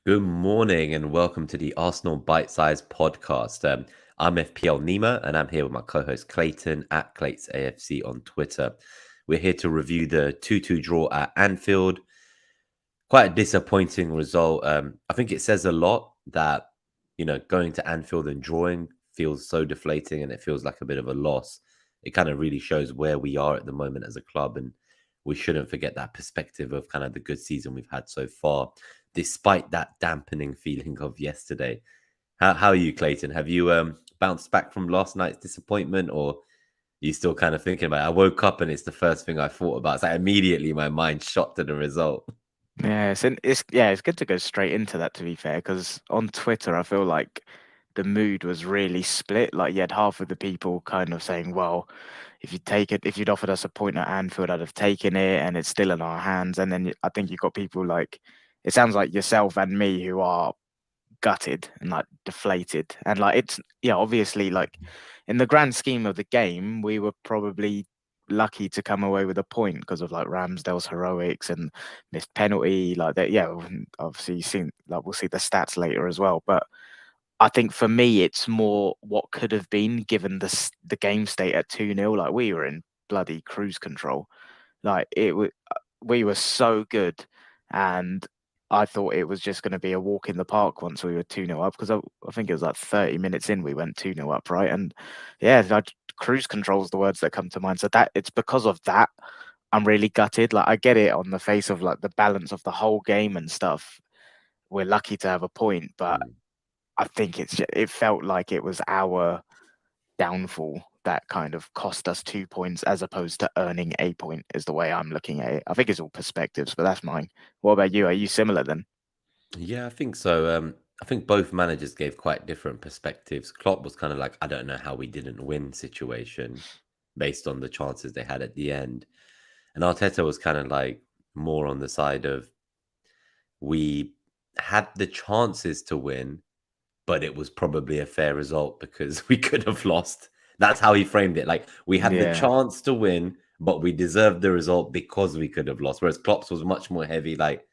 Good morning and welcome to the Arsenal BiteSize Podcast. I'm FPL Nima and I'm here with my co-host Clayton at Clayt's AFC on Twitter. We're here to review the 2-2 draw at Anfield. Quite a disappointing result. I think it says a lot that, going to Anfield and drawing feels so deflating and it feels like a bit of a loss. It kind of really shows where we are at the moment as a club, and we shouldn't forget that perspective of kind of the good season we've had so far, despite that dampening feeling of yesterday. How are you, Clayton? Have you bounced back from last night's disappointment, or are you still kind of thinking about it? I woke up and it's the first thing I thought about. It's like immediately my mind shot to the result. Yeah, it's good to go straight into that, to be fair, because on Twitter I feel like the mood was really split. Like you had half of the people kind of saying, "Well, if you'd offered us a point at Anfield, I'd have taken it, and it's still in our hands." And then I think you got people like, it sounds like yourself and me who are gutted and like deflated, and like obviously like in the grand scheme of the game, we were probably lucky to come away with a point because of like Ramsdale's heroics and missed penalty like that. Yeah, obviously you've seen, like, we'll see the stats later as well, but I think for me it's more what could have been given the game state at 2-0. Like we were in bloody cruise control. Like we were so good, and I thought it was just going to be a walk in the park once we were 2-0 up, because I think it was like 30 minutes in we went 2-0 up, right? And yeah, cruise control is the words that come to mind. So that it's because of that I'm really gutted. Like I get it on the face of like the balance of the whole game and stuff. We're lucky to have a point, but Mm. I think it felt like it was our downfall that kind of cost us 2 points as opposed to earning a point, is the way I'm looking at it. I think it's all perspectives, but that's mine. What about you? Are you similar then? Yeah, I think so. I think both managers gave quite different perspectives. Klopp was kind of like, I don't know how we didn't win situation based on the chances they had at the end. And Arteta was kind of like more on the side of, we had the chances to win, but it was probably a fair result because we could have lost. That's how he framed it. Like, we had the Yeah. chance to win, but we deserved the result because we could have lost. Whereas Klopp's was much more heavy, like,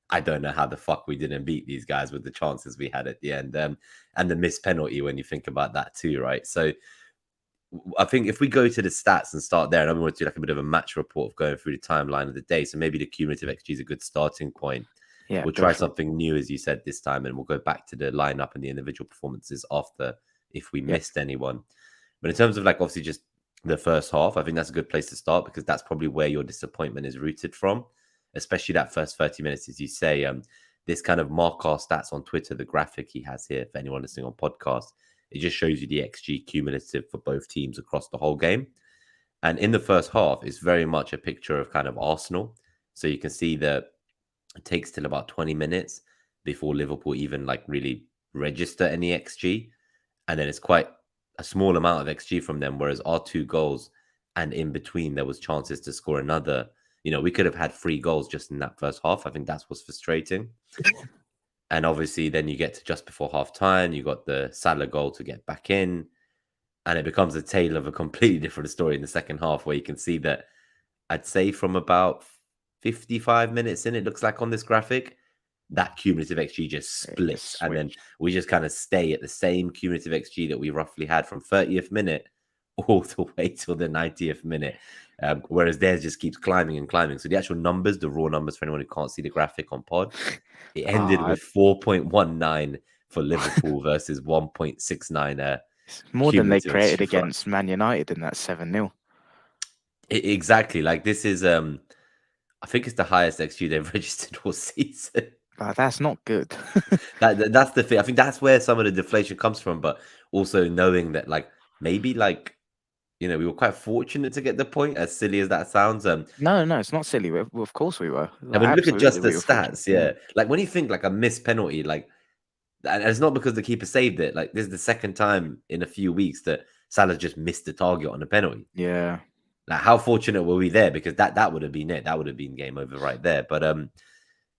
I don't know how the fuck we didn't beat these guys with the chances we had at the end. And the missed penalty when you think about that too, right? So I think if we go to the stats and start there, and I want to do like a bit of a match report of going through the timeline of the day. So maybe the cumulative XG is a good starting point. Yeah, We'll go try for it. something new, as you said, this time, and we'll go back to the lineup and the individual performances after if we Yep. missed anyone. But in terms of like obviously just the first half, I think that's a good place to start because that's probably where your disappointment is rooted from, especially that first 30 minutes, as you say. This kind of mark our stats on Twitter, the graphic he has here for anyone listening on podcast, it just shows you the XG cumulative for both teams across the whole game. And in the first half, it's very much a picture of kind of Arsenal. So you can see that it takes till about 20 minutes before Liverpool even like really register any XG. And then it's quite a small amount of XG from them, whereas our two goals and in between there was chances to score another. We could have had 3 goals just in that first half. I think that's what's frustrating. And obviously then you get to just before half time, you got the Salah goal to get back in. And it becomes a tale of a completely different story in the second half, where you can see that I'd say from about 55 minutes in, it looks like on this graphic, that cumulative XG just It just splits. And then switched. we just kind of stay at the same cumulative XG that we roughly had from 30th minute all the way till the 90th minute. Whereas theirs just keeps climbing and climbing. So the actual numbers, the raw numbers for anyone who can't see the graphic on pod, it ended Ah, with 4.19 for Liverpool versus 1.69 it's more than they cumulative created XG for us. against Man United in that 7-0. Exactly. Like this is I think it's the highest XG they've registered all season. That's not good. That's the thing. I think that's where some of the deflation comes from, but also knowing that like maybe like we were quite fortunate to get the point, as silly as that sounds. No, no, it's not silly. Of course we were. And Like, when you look at absolutely, just the we were fortunate. stats, Yeah. yeah, like when you think like a missed penalty, like, and it's not because the keeper saved it. Like this is the second time in a few weeks that Salah just missed the target on a penalty. Yeah. Like how fortunate were we there? Because that would have been it. That would have been game over right there. But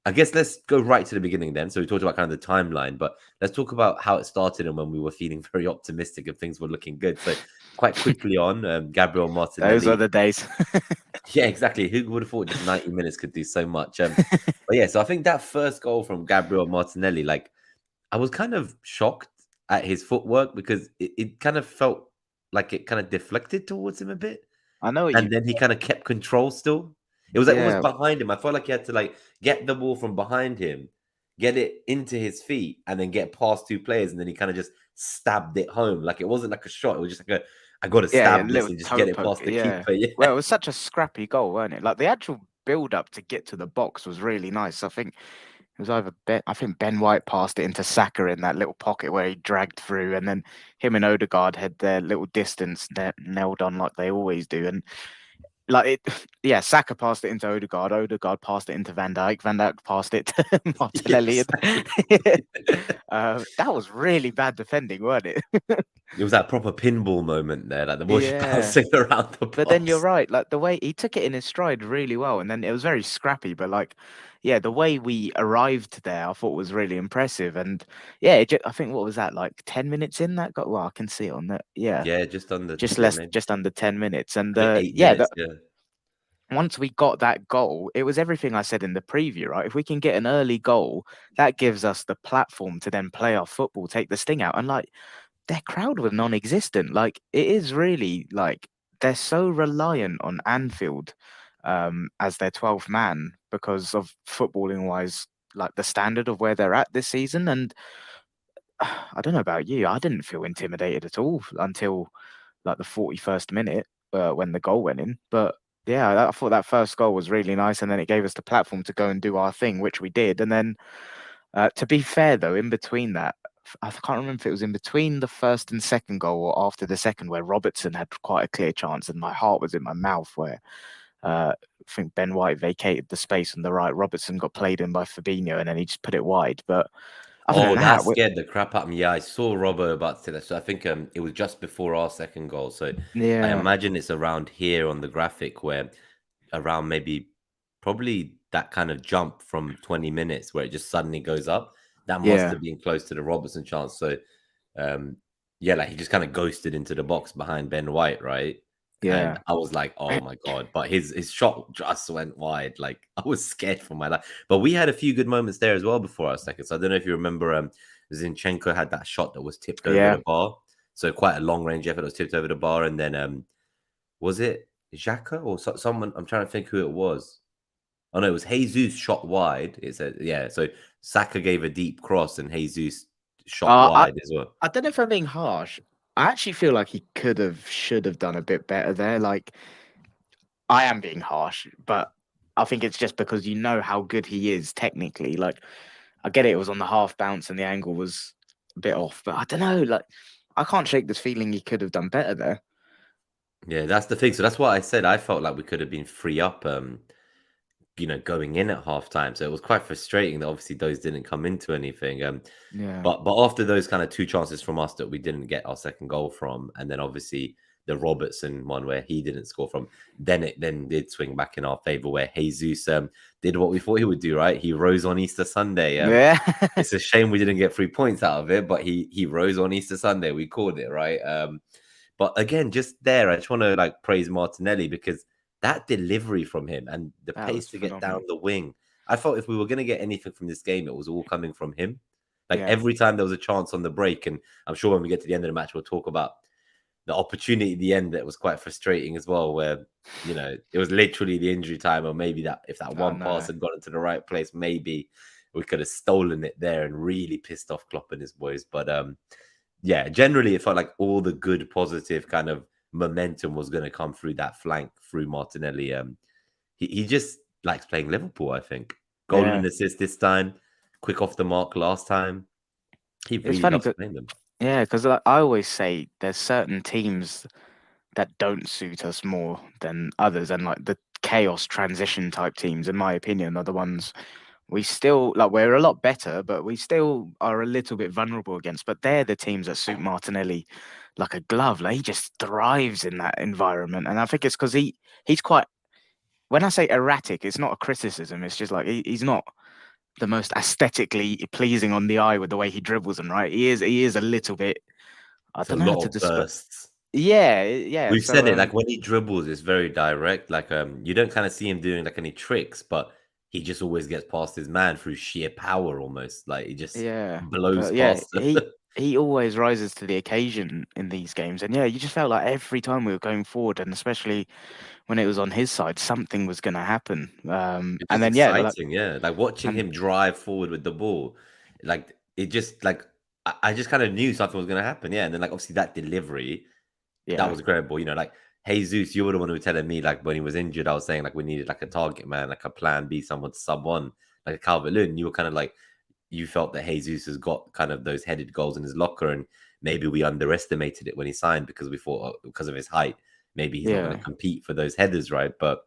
I guess let's go right to the beginning then. So we talked about kind of the timeline, but let's talk about how it started and when we were feeling very optimistic and things were looking good. So quite quickly on Gabriel Those are Martinelli. the days. Yeah, exactly. Who would have thought just 90 minutes could do so much? But yeah, so I think that first goal from Gabriel Martinelli, like I was kind of shocked at his footwork because it kind of felt like it kind of deflected towards him a bit. I know what And you. then he kind of kept control still. It was like almost Yeah, behind him. I felt like he had to like get the ball from behind him, get it into his feet, and then get past two players, and then he kind of just stabbed it home. Like it wasn't like a shot. It was just like I got to yeah, a stab this little and just toe get it poke. past the Yeah. keeper. Yeah. Well, it was such a scrappy goal, wasn't it? Like the actual build up to get to the box was really nice. I think it was either I think Ben White passed it into Saka in that little pocket where he dragged through, and then him and Odegaard had their little distance nailed on like they always do. And like it, yeah, Saka passed it into Odegaard. Odegaard passed it into Van Dijk. Van Dijk passed it to Yeah, Martinelli. exactly. That was really bad defending, wasn't it? It was that proper pinball moment there, like the ball just Yeah. bouncing around the But then you're box. right, like the way he took it in his stride really well, and then it was very scrappy. But like, yeah, the way we arrived there, I thought was really impressive. And yeah, I think what was that like 10 minutes in that got? Well, I can see it on that. Yeah, Yeah, just under, just yeah, less, maybe just under 10 minutes. And like 8 yeah, minutes. Yeah. once we got that goal, it was everything I said in the preview, right? If we can get an early goal, that gives us the platform to then play our football, take the sting out, and like their crowd was non-existent. Like it is really like they're so reliant on Anfield as their 12th man because of footballing wise, like the standard of where they're at this season. And I don't know about you, I didn't feel intimidated at all until like the 41st minute when the goal went in. But yeah, I thought that first goal was really nice, and then it gave us the platform to go and do our thing, which we did. And then to be fair, though, in between that, I can't remember if it was in between the first and second goal or after the second, where Robertson had quite a clear chance, and my heart was in my mouth. Where I think Ben White vacated the space on the right, Robertson got played in by Fabinho, and then he just put it wide. But other than Oh, that that, scared the crap out of me. Yeah, I saw Robbo about to say that. So I think it was just before our second goal. So I yeah, imagine it's around here on the graphic where around maybe probably that kind of jump from 20 minutes where it just suddenly goes up. That must yeah, have been close to the Robertson chance. So um yeah, like he just kind of ghosted into the box behind Ben White, right? And yeah, I was like, oh my God. But his shot just went wide. Like I was scared for my life. But we had a few good moments there as well before our second. So I don't know if you remember Zinchenko had that shot that was tipped over yeah. the bar. So quite a long range effort that was tipped over the bar. And then was it Xhaka or someone? I'm trying to think who it was. Oh no, it was Jesus shot wide. It said, yeah. So Saka gave a deep cross and Jesus shot Uh, I wide as well. I don't know if I'm being harsh. I actually feel like he should have done a bit better there. Like I am being harsh, but I think it's just because you know how good he is technically. Like I get it, it was on the half bounce and the angle was a bit off, but I don't know. Like I can't shake this feeling he could have done better there. Yeah, that's the thing. So that's why I said I felt like we could have been free up, going in at halftime. So it was quite frustrating that obviously those didn't come into anything. Yeah, But after those kind of two chances from us that we didn't get our second goal from, and then obviously the Robertson one where he didn't score from, then it then did swing back in our favor where Jesus did what we thought he would do, right? He rose on Easter Sunday. yeah, It's a shame we didn't get 3 points out of it, but he rose on Easter Sunday. We called it, right? But again, just there, I just want to like praise Martinelli because that delivery from him and the that pace was to get down phenomenal. the wing. I felt if we were going to get anything from this game, it was all coming from him. Like Yeah, every time there was a chance on the break, and I'm sure when we get to the end of the match, we'll talk about the opportunity at the end that was quite frustrating as well, where it was literally the injury time, or maybe that if that I one pass know. had gone into the right place, maybe we could have stolen it there and really pissed off Klopp and his boys. But yeah, generally it felt like all the good, positive kind of momentum was going to come through that flank through Martinelli. He just likes playing Liverpool, I think. Goal Yeah, and assist this time, quick off the mark last time. He it's really funny. loves playing them. Yeah, because like, I always say there's certain teams that don't suit us more than others, and like the chaos transition type teams, in my opinion, are the ones we still like. We're a lot better, but we still are a little bit vulnerable against. But they're the teams that suit Martinelli like a glove. Like he just thrives in that environment, and I think it's because he's quite. When I say erratic, it's not a criticism. It's just like he's not the most aesthetically pleasing on the eye with the way he dribbles and right. He is a little bit. I It's a don't know how lot to of describe. bursts. Yeah. We've So said it, like when he dribbles, it's very direct. Like you don't kind of see him doing like any tricks, but he just always gets past his man through sheer power almost. Like he just yeah, blows but yeah, past them. he always rises to the occasion in these games, and yeah, you just felt like every time we were going forward, and especially when it was on his side, something was going to happen. It's And just then yeah, like, exciting, yeah. Like watching and him drive forward with the ball, like it just like I just kind of knew something was gonna happen, yeah. And then like obviously that delivery, that yeah, was incredible. You know, like Jesus, you were the one who was telling me like when he was injured, I was saying like we needed like a target man, like a plan B, someone to sub on, like a Calvert Lewin. You were kind of like you felt that Jesus has got kind of those headed goals in his locker, and maybe we underestimated it when he signed because we thought because of his height, maybe he's not going to yeah. compete for those headers, right? But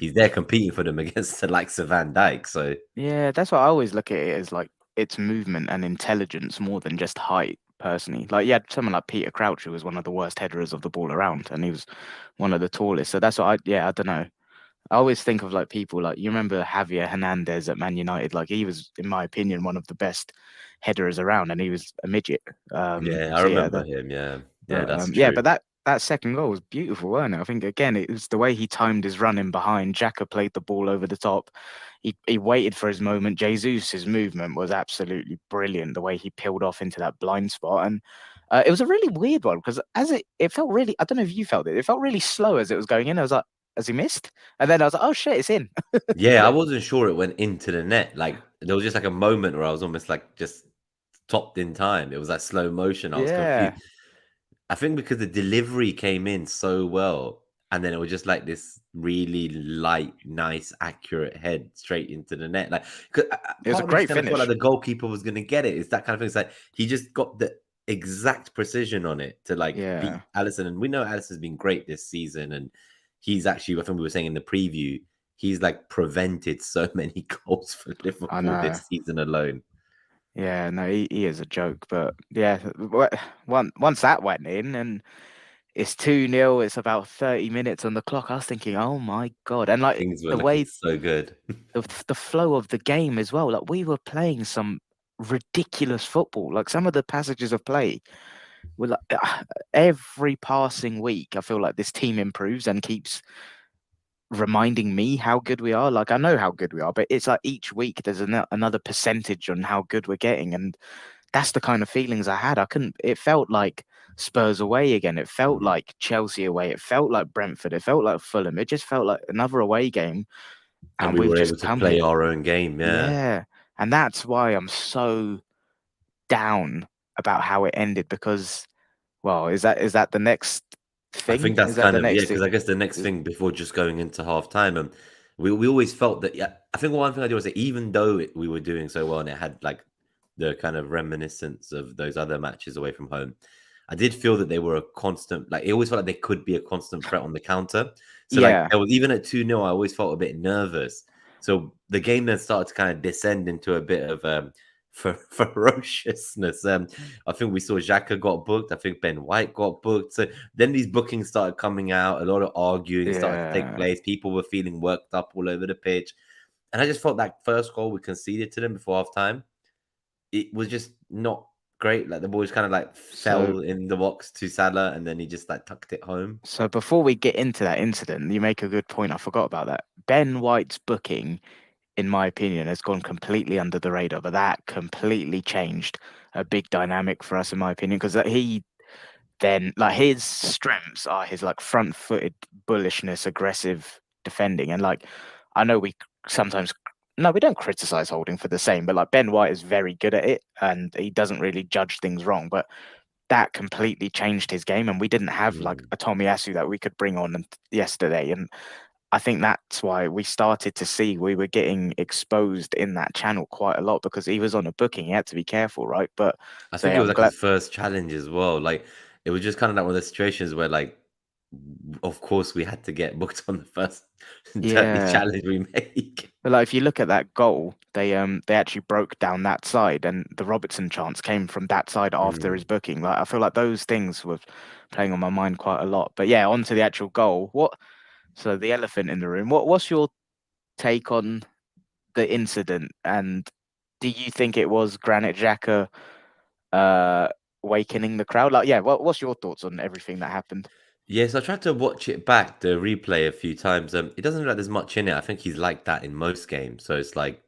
he's there competing for them against the likes of Van Dijk. So Yeah, that's why I always look at it as like it's movement and intelligence more than just height, personally. Like, yeah, someone like Peter Crouch, who was one of the worst headers of the ball around, and he was one of the tallest. So that's what I don't know. I always think of like people like you remember Javier Hernandez at Man United. Like he was, in my opinion, one of the best headers around, and he was a midget. yeah, I So yeah, remember him. Yeah, yeah, but that's yeah, true. but that second goal was beautiful, wasn't it? I think again it was the way he timed his running behind. Xhaka played the ball over the top. He waited for his moment. Jesus' movement was absolutely brilliant. The way he peeled off into that blind spot, and it was a really weird one because as it felt really. I don't know if you felt it. It felt really slow as it was going in. I was like, has he missed? And then I was like, oh shit, it's in. Yeah, I wasn't sure it went into the net. Like there was just like a moment where I was almost like just stopped in time. It was like slow motion. I was Yeah, confused. I think because the delivery came in so well, and then it was just like this really light, nice, accurate head straight into the net. Like, 'cause it was part a of me just great kind of felt like finish. the goalkeeper was going to get it. It's that kind of thing. It's like he just got the exact precision on it to like beat Yeah, Allison. And we know Allison's been great this season, and he's actually, I think we were saying in the preview, he's like prevented so many goals for I Liverpool know. this season alone. Yeah, no, he is a joke, but yeah, once that went in and it's 2-0, it's about 30 minutes on the clock. I was thinking, oh my God. And like Things were the looking way so good. the flow of the game as well, like we were playing some ridiculous football. Like some of the passages of play were like every passing week, I feel like this team improves and keeps reminding me how good we are. Like I know how good we are, but it's like each week there's another percentage on how good we're getting. And that's the kind of feelings I had. I couldn't, it felt like Spurs away again. It felt Mhm. like Chelsea away. It felt like Brentford. It felt like Fulham. It just felt like another away game. And And we we've were able just to come play here. our own game. Yeah. Yeah. And that's why I'm so down about how it ended because, well, is that the next I think thing? that's Is that kind the of yeah, next because I guess the next is thing before just going into half time, and we always felt that yeah. I think one thing I do was that even though we were doing so well and it had like the kind of reminiscence of those other matches away from home, I did feel that they were a constant. Like it always felt like they could be a constant threat on the counter. So like yeah. there was even at 2-0, I always felt a bit nervous. So the game then started to kind of descend into a bit of ferociousness. I think we saw Xhaka got booked. I think Ben White got booked. So then these bookings started coming out. A lot of arguing started to take Yeah. place. People were feeling worked up all over the pitch. And I just felt that first goal we conceded to them before half time, it was just not great. Like the ball just kind of like So fell in the box to Salah and then he just like tucked it home. so before we get into that incident, you make a good point. I forgot about that. Ben White's booking, in my opinion, has gone completely under the radar, but that completely changed a big dynamic for us, in my opinion, because he then like his strengths are his like front-footed bullishness, aggressive defending, and like I know we sometimes no, we don't criticize Holding for the same, but like Ben White is very good at it, and he doesn't really judge things wrong, but that completely changed his game, and we didn't have like Mm. a Tomiyasu that we could bring on yesterday, and I think that's why we started to see we were getting exposed in that channel quite a lot because he was on a booking. He had to be careful, right? But I so think it yeah, was I'm like glad. his first challenge as well. Like it was just kind of like one of those situations where like of course we had to get booked on the first dirty Yeah, challenge we make. but like if you look at that goal, they actually broke down that side, and the Robertson chance came from that side after his Mm. booking. Like I feel like those things were playing on my mind quite a lot. But yeah, on to the actual goal. What? So the elephant in the room. What's your take on the incident, and do you think it was Granit Xhaka awakening the crowd. Like, yeah, what's your thoughts on everything that happened? Yes, I tried to watch it back, the replay a few times. It doesn't look like there's much in it. I think he's like that in most games. So it's like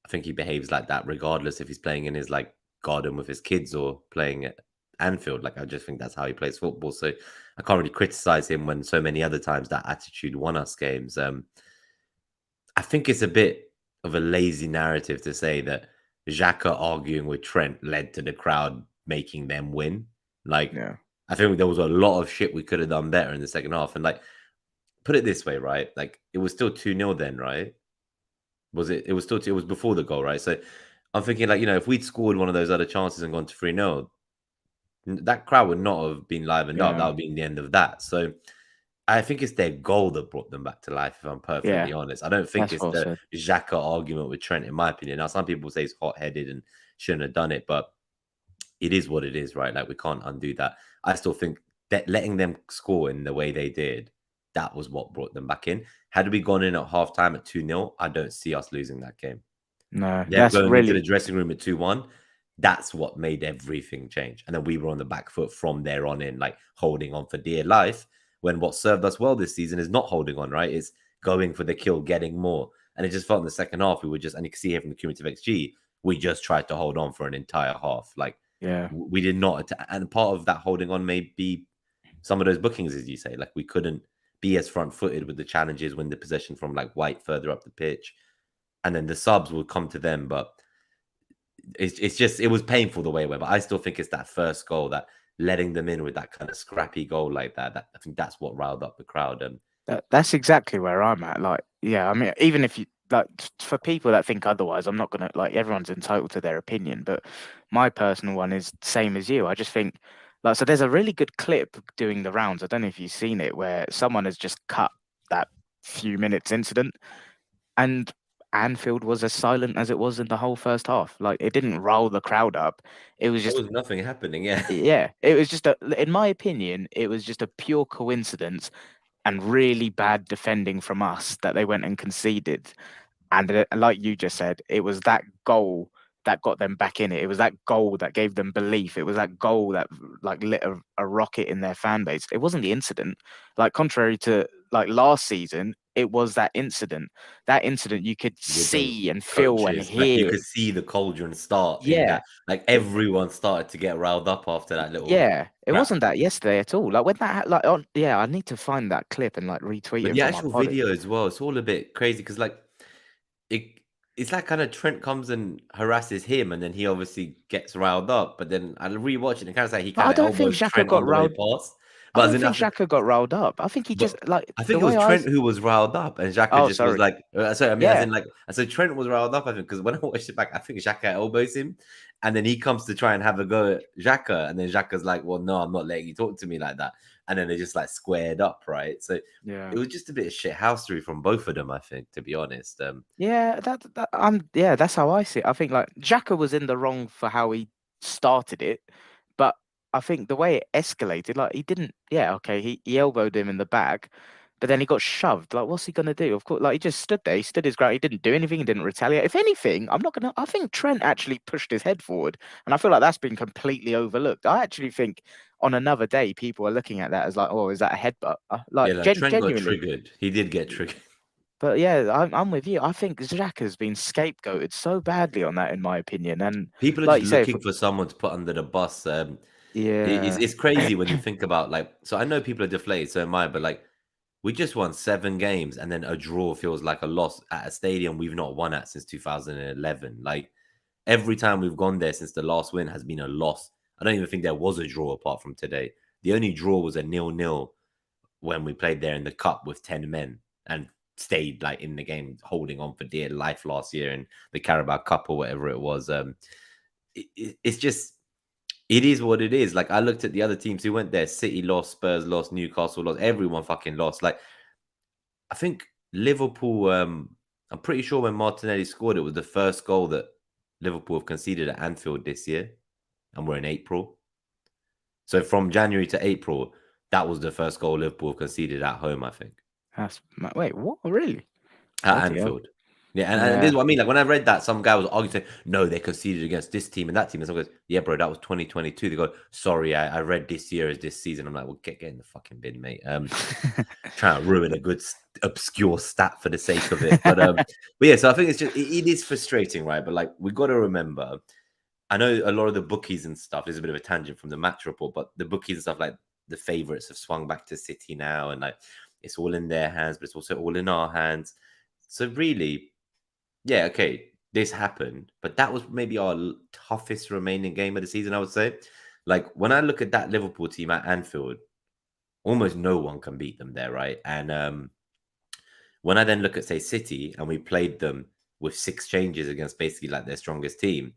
I think he behaves like that regardless if he's playing in his like garden with his kids or playing at Anfield. Like I just think that's how he plays football. So I can't really criticize him when so many other times that attitude won us games. I think it's a bit of a lazy narrative to say that Xhaka arguing with Trent led to the crowd making them win. Like Yeah, I think there was a lot of shit we could have done better in the second half. And like put it this way, right? Like it was still 2-0 then, right? Was it? It was still. It was before the goal, right? So I'm thinking, like, if we'd scored one of those other chances and gone to 3-0, that crowd would not have been livened up. That yeah, would be the end of that. So I think it's their goal that brought them back to life, if I'm yeah. perfectly honest. I don't think That's it's well the said. Xhaka argument with Trent, in my opinion. Now, some people say he's hot headed and shouldn't have done it, but it is what it is, right? Like, we can't undo that. I still think that letting them score in the way they did, that was what brought them back in. Had we gone in at halftime at 2-0, I don't see us losing that game. No, Them that's going into the really dressing room at 2-1, that's what made everything change. And then we were on the back foot from there on in, like holding on for dear life. When what served us well this season is not holding on, right? It's going for the kill, getting more. And it just felt in the second half, we were just, and you can see here from the cumulative XG, we just tried to hold on for an entire half. Like yeah. we did not. And part of that holding on may be some of those bookings, as you say. Like we couldn't be as front footed with the challenges when the possession from like White further up the pitch. And then the subs will come to them. But it's just it was painful the way it went, but I still think it's that first goal, that letting them in with that kind of scrappy goal like that. That I think that's what riled up the crowd. And That's exactly where I'm at. Like, yeah, I mean, even if you like, for people that think otherwise, I'm not gonna like. Everyone's entitled to their opinion, but my personal one is same as you. I just think, like, so there's a really good clip doing the rounds. I don't know if you've seen it, where someone has just cut that few minutes incident, and Anfield was as silent as it was in the whole first half. Like, it didn't roll the crowd up. It was there just, was nothing happening. Yeah, yeah, it was just a, in my opinion, it was just a pure coincidence and really bad defending from us that they went and conceded. And like you just said, it was that goal that got them back in it. It was that goal that gave them belief. It was that goal that like lit a rocket in their fan base. It wasn't the incident. Like contrary to like last season, it was that incident. That incident you could with those see and feel and coaches, like you hear. could see the cauldron start in Yeah. that. Like It, everyone started to get riled up after that little yeah. It crap. wasn't that yesterday at all. Like when that like on yeah, I need to find that clip and like retweet But it the for my actual pod. video as well, it's all a bit crazy because like it it's like kind of Trent comes and harasses him, and then he obviously gets riled up. But then I rewatch it, and it kind of like he But I kind of don't think elbows Xhaka Trent got on the way riled. past. I But as don't in, think Xhaka got riled up. I think he but just like I the think it way was I. Trent who was riled up, and Xhaka Oh, just was sorry. like, sorry, I mean, as Yeah. in, like, so Trent was riled up, I think, because when I watched it back, I think Xhaka elbows him, and then he comes to try and have a go at Xhaka, and then Xhaka's like, well, no, I'm not letting you talk to me like that. And then they just like squared up, right? So Yeah. it was just a bit of shithousery from both of them, I think, to be honest. Yeah, that yeah, that's how I see it. I think like Xhaka was in the wrong for how he started it, but I think the way it escalated, like he didn't, yeah, okay, he elbowed him in the back, but then he got shoved. Like, what's he gonna do? Of course, like he just stood there, he stood his ground, he didn't do anything, he didn't retaliate. If anything, I think Trent actually pushed his head forward, and I feel like that's been completely overlooked. I actually think on another day, people are looking at that as like, oh, is that a headbutt? Yeah, Like like Trent got genuinely. triggered. He did get triggered. But yeah, I'm with you. I think Jack has been scapegoated so badly on that, in my opinion. And People are like just you say, looking for someone to put under the bus. It's yeah, it's crazy when you think about, like, so I know people are deflated, so am I, but like we just won 7 games and then a draw feels like a loss at a stadium we've not won at since 2011. Like every time we've gone there since the last win has been a loss. I don't even think there was a draw apart from today. The only draw was a 0-0 when we played there in the cup with 10 men and stayed like in the game holding on for dear life last year in the Carabao Cup or whatever it was. It's just it is what it is. Like I looked at the other teams who went there. City lost, Spurs lost, Newcastle lost, everyone fucking lost. Like I think Liverpool, I'm pretty sure when Martinelli scored, it was the first goal that Liverpool have conceded at Anfield this year. And we're in April. So from January to April, that was the first goal Liverpool conceded at home, I think. wait, what? Really? At Bloody hell. Anfield. Yeah, and this is Yeah. what I mean. Like when I read that, some guy was arguing, saying, "No, they conceded against this team and that team." And someone goes, "Yeah, bro, that was 2022." They go, "Sorry, I read this year as this season." I'm like, "Well, get in the fucking bin, mate." Trying to ruin a good obscure stat for the sake of it, but yeah. So I think it's just it is frustrating, right? But like we got to remember, I know a lot of the bookies and stuff. There's a bit of a tangent from the match report, but the bookies and stuff like the favorites have swung back to City now, and like it's all in their hands, but it's also all in our hands. So really yeah, okay, this happened, but that was maybe our toughest remaining game of the season, I would say. Like when I look at that Liverpool team at Anfield, almost no one can beat them there, right? And when I then look at say City and we played them with 6 changes against basically like their strongest team,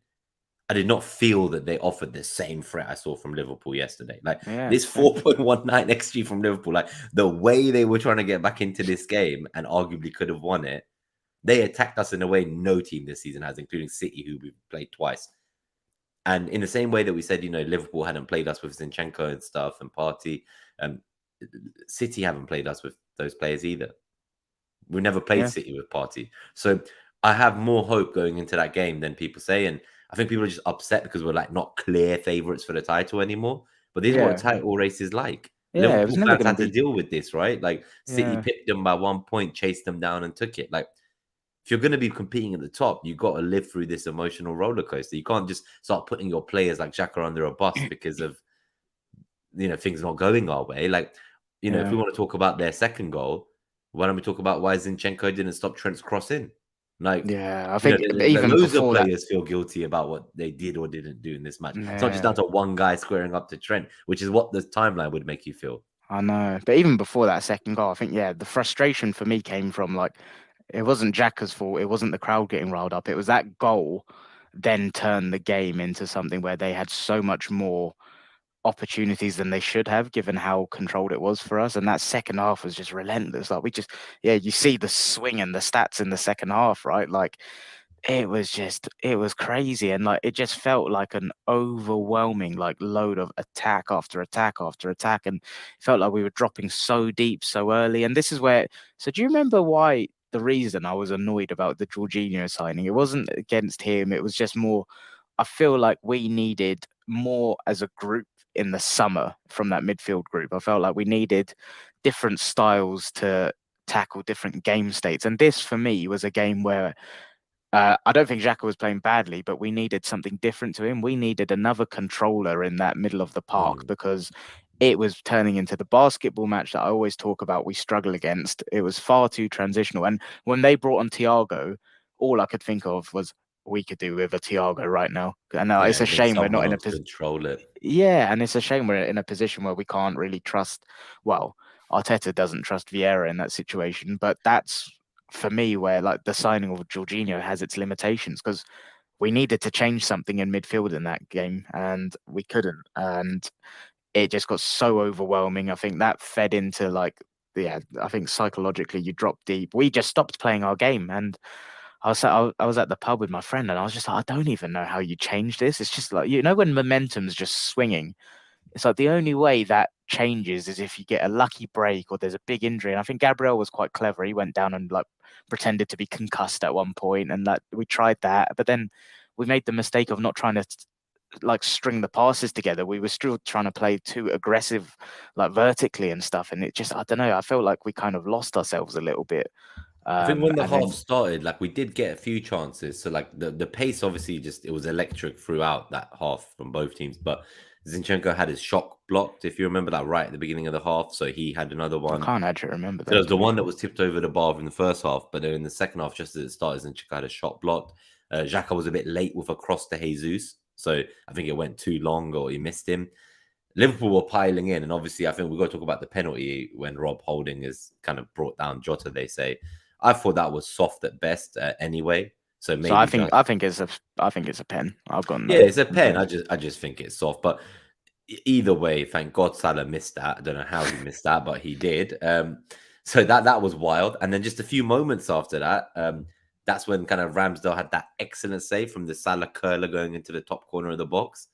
I did not feel that they offered the same threat I saw from Liverpool yesterday. Like Yeah, this same. 4.19 XG from Liverpool, like the way they were trying to get back into this game and arguably could have won it, they attacked us in a way no team this season has, including City, who we've played twice. And in the same way that we said, Liverpool hadn't played us with Zinchenko and stuff and Partey, City haven't played us with those players either. We never played Yeah. City with Partey. So I have more hope going into that game than people say. And I think people are just upset because we're like not clear favourites for the title anymore. But this is what a Yeah. title race is like. Yeah. It was Liverpool never fans going to had to be. deal with this, right? Like City Yeah. pipped them by 1 point, chased them down and took it. Like if you're going to be competing at the top, you've got to live through this emotional roller coaster. You can't just start putting your players like Xhaka under a bus because of things not going our way. Like if we Yeah. want to talk about their second goal, why don't we talk about why Zinchenko didn't stop Trent's crossing? Like Yeah. I think even loads of before that. players feel guilty about what they did or didn't do in this match. It's not just Yeah. down to one guy squaring up to Trent, which is what the timeline would make you feel. I know. But even before that second goal, I think, yeah, the frustration for me came from like, it wasn't Xhaka's fault. It wasn't the crowd getting riled up. It was that goal then turned the game into something where they had so much more opportunities than they should have, given how controlled it was for us. And that second half was just relentless. Like we just, yeah, you see the swing and the stats in the second half, right? Like it was crazy. And like, it just felt like an overwhelming, like load of attack after attack after attack. And it felt like we were dropping so deep so early. And this is where, so do you remember why? The reason I was annoyed about the Jorginho signing, it wasn't against him. It was just more, I feel like we needed more as a group in the summer from that midfield group. I felt like we needed different styles to tackle different game states. And this, for me, was a game where I don't think Xhaka was playing badly, but we needed something different to him. We needed another controller in that middle of the park because it was turning into the basketball match that I always talk about we struggle against. It was far too transitional. And when they brought on Thiago, all I could think of was we could do with a Thiago right now. And Yeah, it's a just shame we're not someone in a else position. control it. Yeah, and it's a shame we're in a position where we can't really trust. Well, Arteta doesn't trust Vieira in that situation, but that's for me where like the signing of Jorginho has its limitations because we needed to change something in midfield in that game and we couldn't, and it just got so overwhelming. I think that fed into like, yeah, I think psychologically you drop deep. We just stopped playing our game, and I was at the pub with my friend, and I was just like, I don't even know how you change this. It's just like, when momentum's just swinging, it's like the only way that changes is if you get a lucky break or there's a big injury. And I think Gabriel was quite clever. He went down and like pretended to be concussed at one point, and that we tried that, but then we made the mistake of not trying to like string the passes together. We were still trying to play too aggressive, like vertically and stuff. And it just, I don't know. I felt like we kind of lost ourselves a little bit. I think when the And half then started, like we did get a few chances. So like the pace obviously just it was electric throughout that half from both teams. But Zinchenko had his shot blocked, if you remember that right at the beginning of the half. So he had another I one. can't actually remember So there that, was to the be one that fair. was tipped over the bar in the first half, but then in the second half, just as it started, Zinchenko had a shot blocked. Xhaka was a bit late with a cross to Jesus. So I think it went too long or he missed him. Liverpool were piling in, and obviously, I think we've got to talk about the penalty when Rob Holding is kind of brought down Jota. They say, I thought that was soft at best, anyway. So So maybe just I think it's a pen. I've got yeah, no it's a pen. complaints. I just think it's soft, but either way, thank God Salah missed that. I don't know how he missed that, but he did. So that was wild. And then just a few moments after that, that's when kind of Ramsdale had that excellent save from the Salah curler going into the top corner of the box.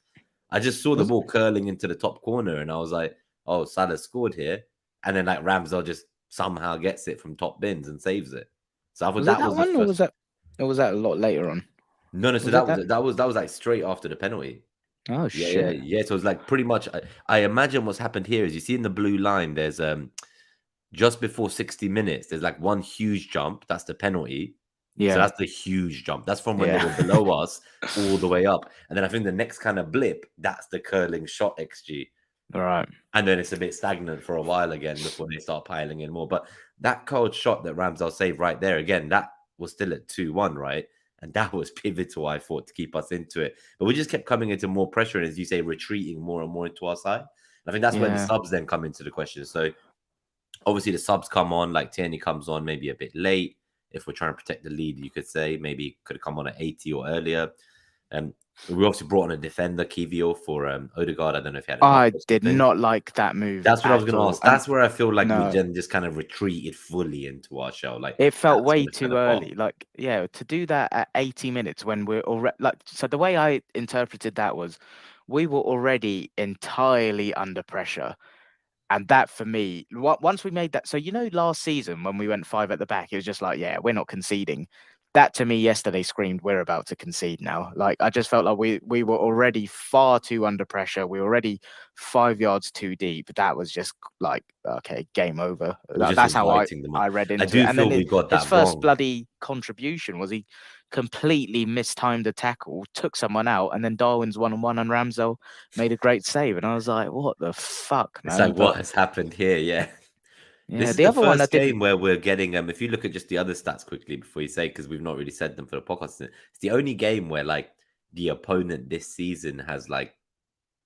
I just saw the Was ball curling into the top corner, and I was like, "Oh, Salah scored here!" And then like Ramsdale just somehow gets it from top bins and saves it. So I thought was it that that was the one or first. was that? Or was that a lot later on? No. So Was it that was like straight after the penalty. Oh shit! Yeah. So it was like pretty much. I imagine what's happened here is you see in the blue line. There's just before 60 minutes. There's like one huge jump. That's the penalty. So Yeah, that's the huge jump. That's from when they yeah, were below us all the way up. And then I think the next kind of blip, that's the curling shot XG. all right. And then it's a bit stagnant for a while again before they start piling in more. But that cold shot that Ramsdale saved right there, again, that was still at 2-1, right? And that was pivotal, I thought, to keep us into it. But we just kept coming into more pressure and, as you say, retreating more and more into our side. And I think that's where the Yeah, subs then come into the question. So obviously the subs come on, like Tierney comes on maybe a bit late. If we're trying to protect the lead, you could say maybe could have come on at 80 or earlier. We obviously brought on a defender, Kivio, for Odegaard. I don't know if he had a knock I or did something. not like that move. That's what I was At going to all. ask. And That's where I feel like we no, then just kind of retreated fully into our shell. Like it felt that's way what it fell too apart. early. Like, yeah, to do that at 80 minutes when we're already like, so the way I interpreted that was we were already entirely under pressure. And that for me, once we made that, so last season when we went 5 at the back, it was just like, yeah, we're not conceding. That to me yesterday screamed we're about to concede now. Like I just felt like we were already far too under pressure. We were already 5 yards too deep. That was just like, okay, game over. We're just That's how inviting them I up. read I into it. do And feel then we got his that first wrong. bloody contribution was he completely mistimed the tackle, took someone out, and then Darwin's 1-on-1 and Ramsdale made a great save. And I was like, what the fuck, It's man? like But what has happened here. Yeah. This yeah, is the the other one I first didn't. game where we're getting if you look at just the other stats quickly before you say, because we've not really said them for the podcast, it's the only game where like the opponent this season has like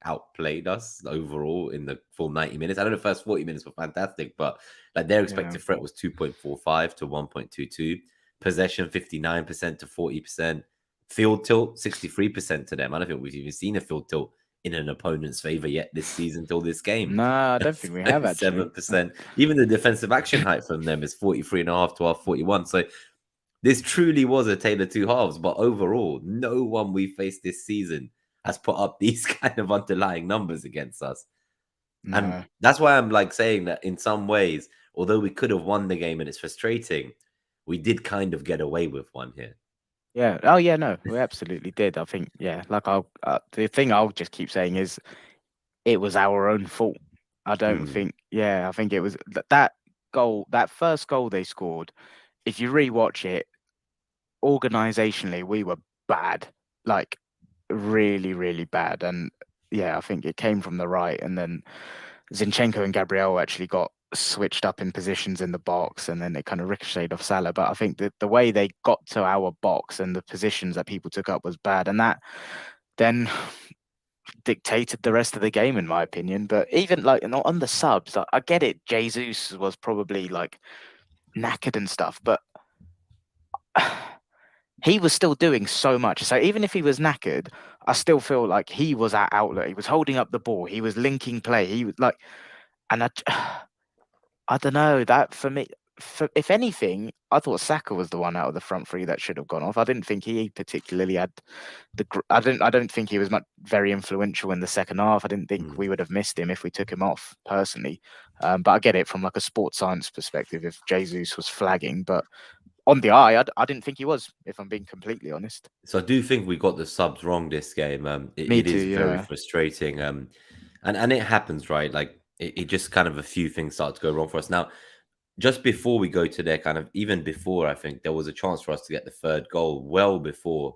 outplayed us overall in the full 90 minutes. I know the first 40 minutes were fantastic, but like their Yeah, expected threat was 2.45 to 1.22, possession 59% to 40%, field tilt 63% to them. I don't think we've even seen a field tilt in an opponent's favor yet this season till this game. no, I don't think we have actually. 7%. Even the defensive action height from them is 43.5 to our 41. So this truly was a tale of two halves, but overall, no one we faced this season has put up these kind of underlying numbers against us. And No. that's why I'm like saying that in some ways, although we could have won the game and it's frustrating, we did kind of get away with one here. Yeah. Oh yeah, no, we absolutely did. I think, yeah, like the thing I'll just keep saying is it was our own fault. I don't think, I think it was that goal, that first goal they scored. If you rewatch it, organizationally, we were bad, like really, really bad. And yeah, I think it came from the right, and then Zinchenko and Gabriel actually got switched up in positions in the box, and then it kind of ricocheted off Salah. But I think that the way they got to our box and the positions that people took up was bad, and that then dictated the rest of the game, in my opinion. But even like not on the subs, I get it. Jesus was probably like knackered and stuff, but he was still doing so much. So even if he was knackered, I still feel like he was our outlet. He was holding up the ball. He was linking play. He was like, and I don't know, that for me, if anything, I thought Saka was the one out of the front three that should have gone off. I didn't think he particularly had I don't think he was very influential in the second half. I didn't think we would have missed him if we took him off personally. But I get it from like a sports science perspective if Jesus was flagging, but on the eye, I didn't think he was, if I'm being completely honest. So I do think we got the subs wrong this game. Me It too, is very yeah. frustrating. And it happens, right? Like it just kind of a few things start to go wrong for us. Now, just before we go to there, kind of even before, I think there was a chance for us to get the third goal well before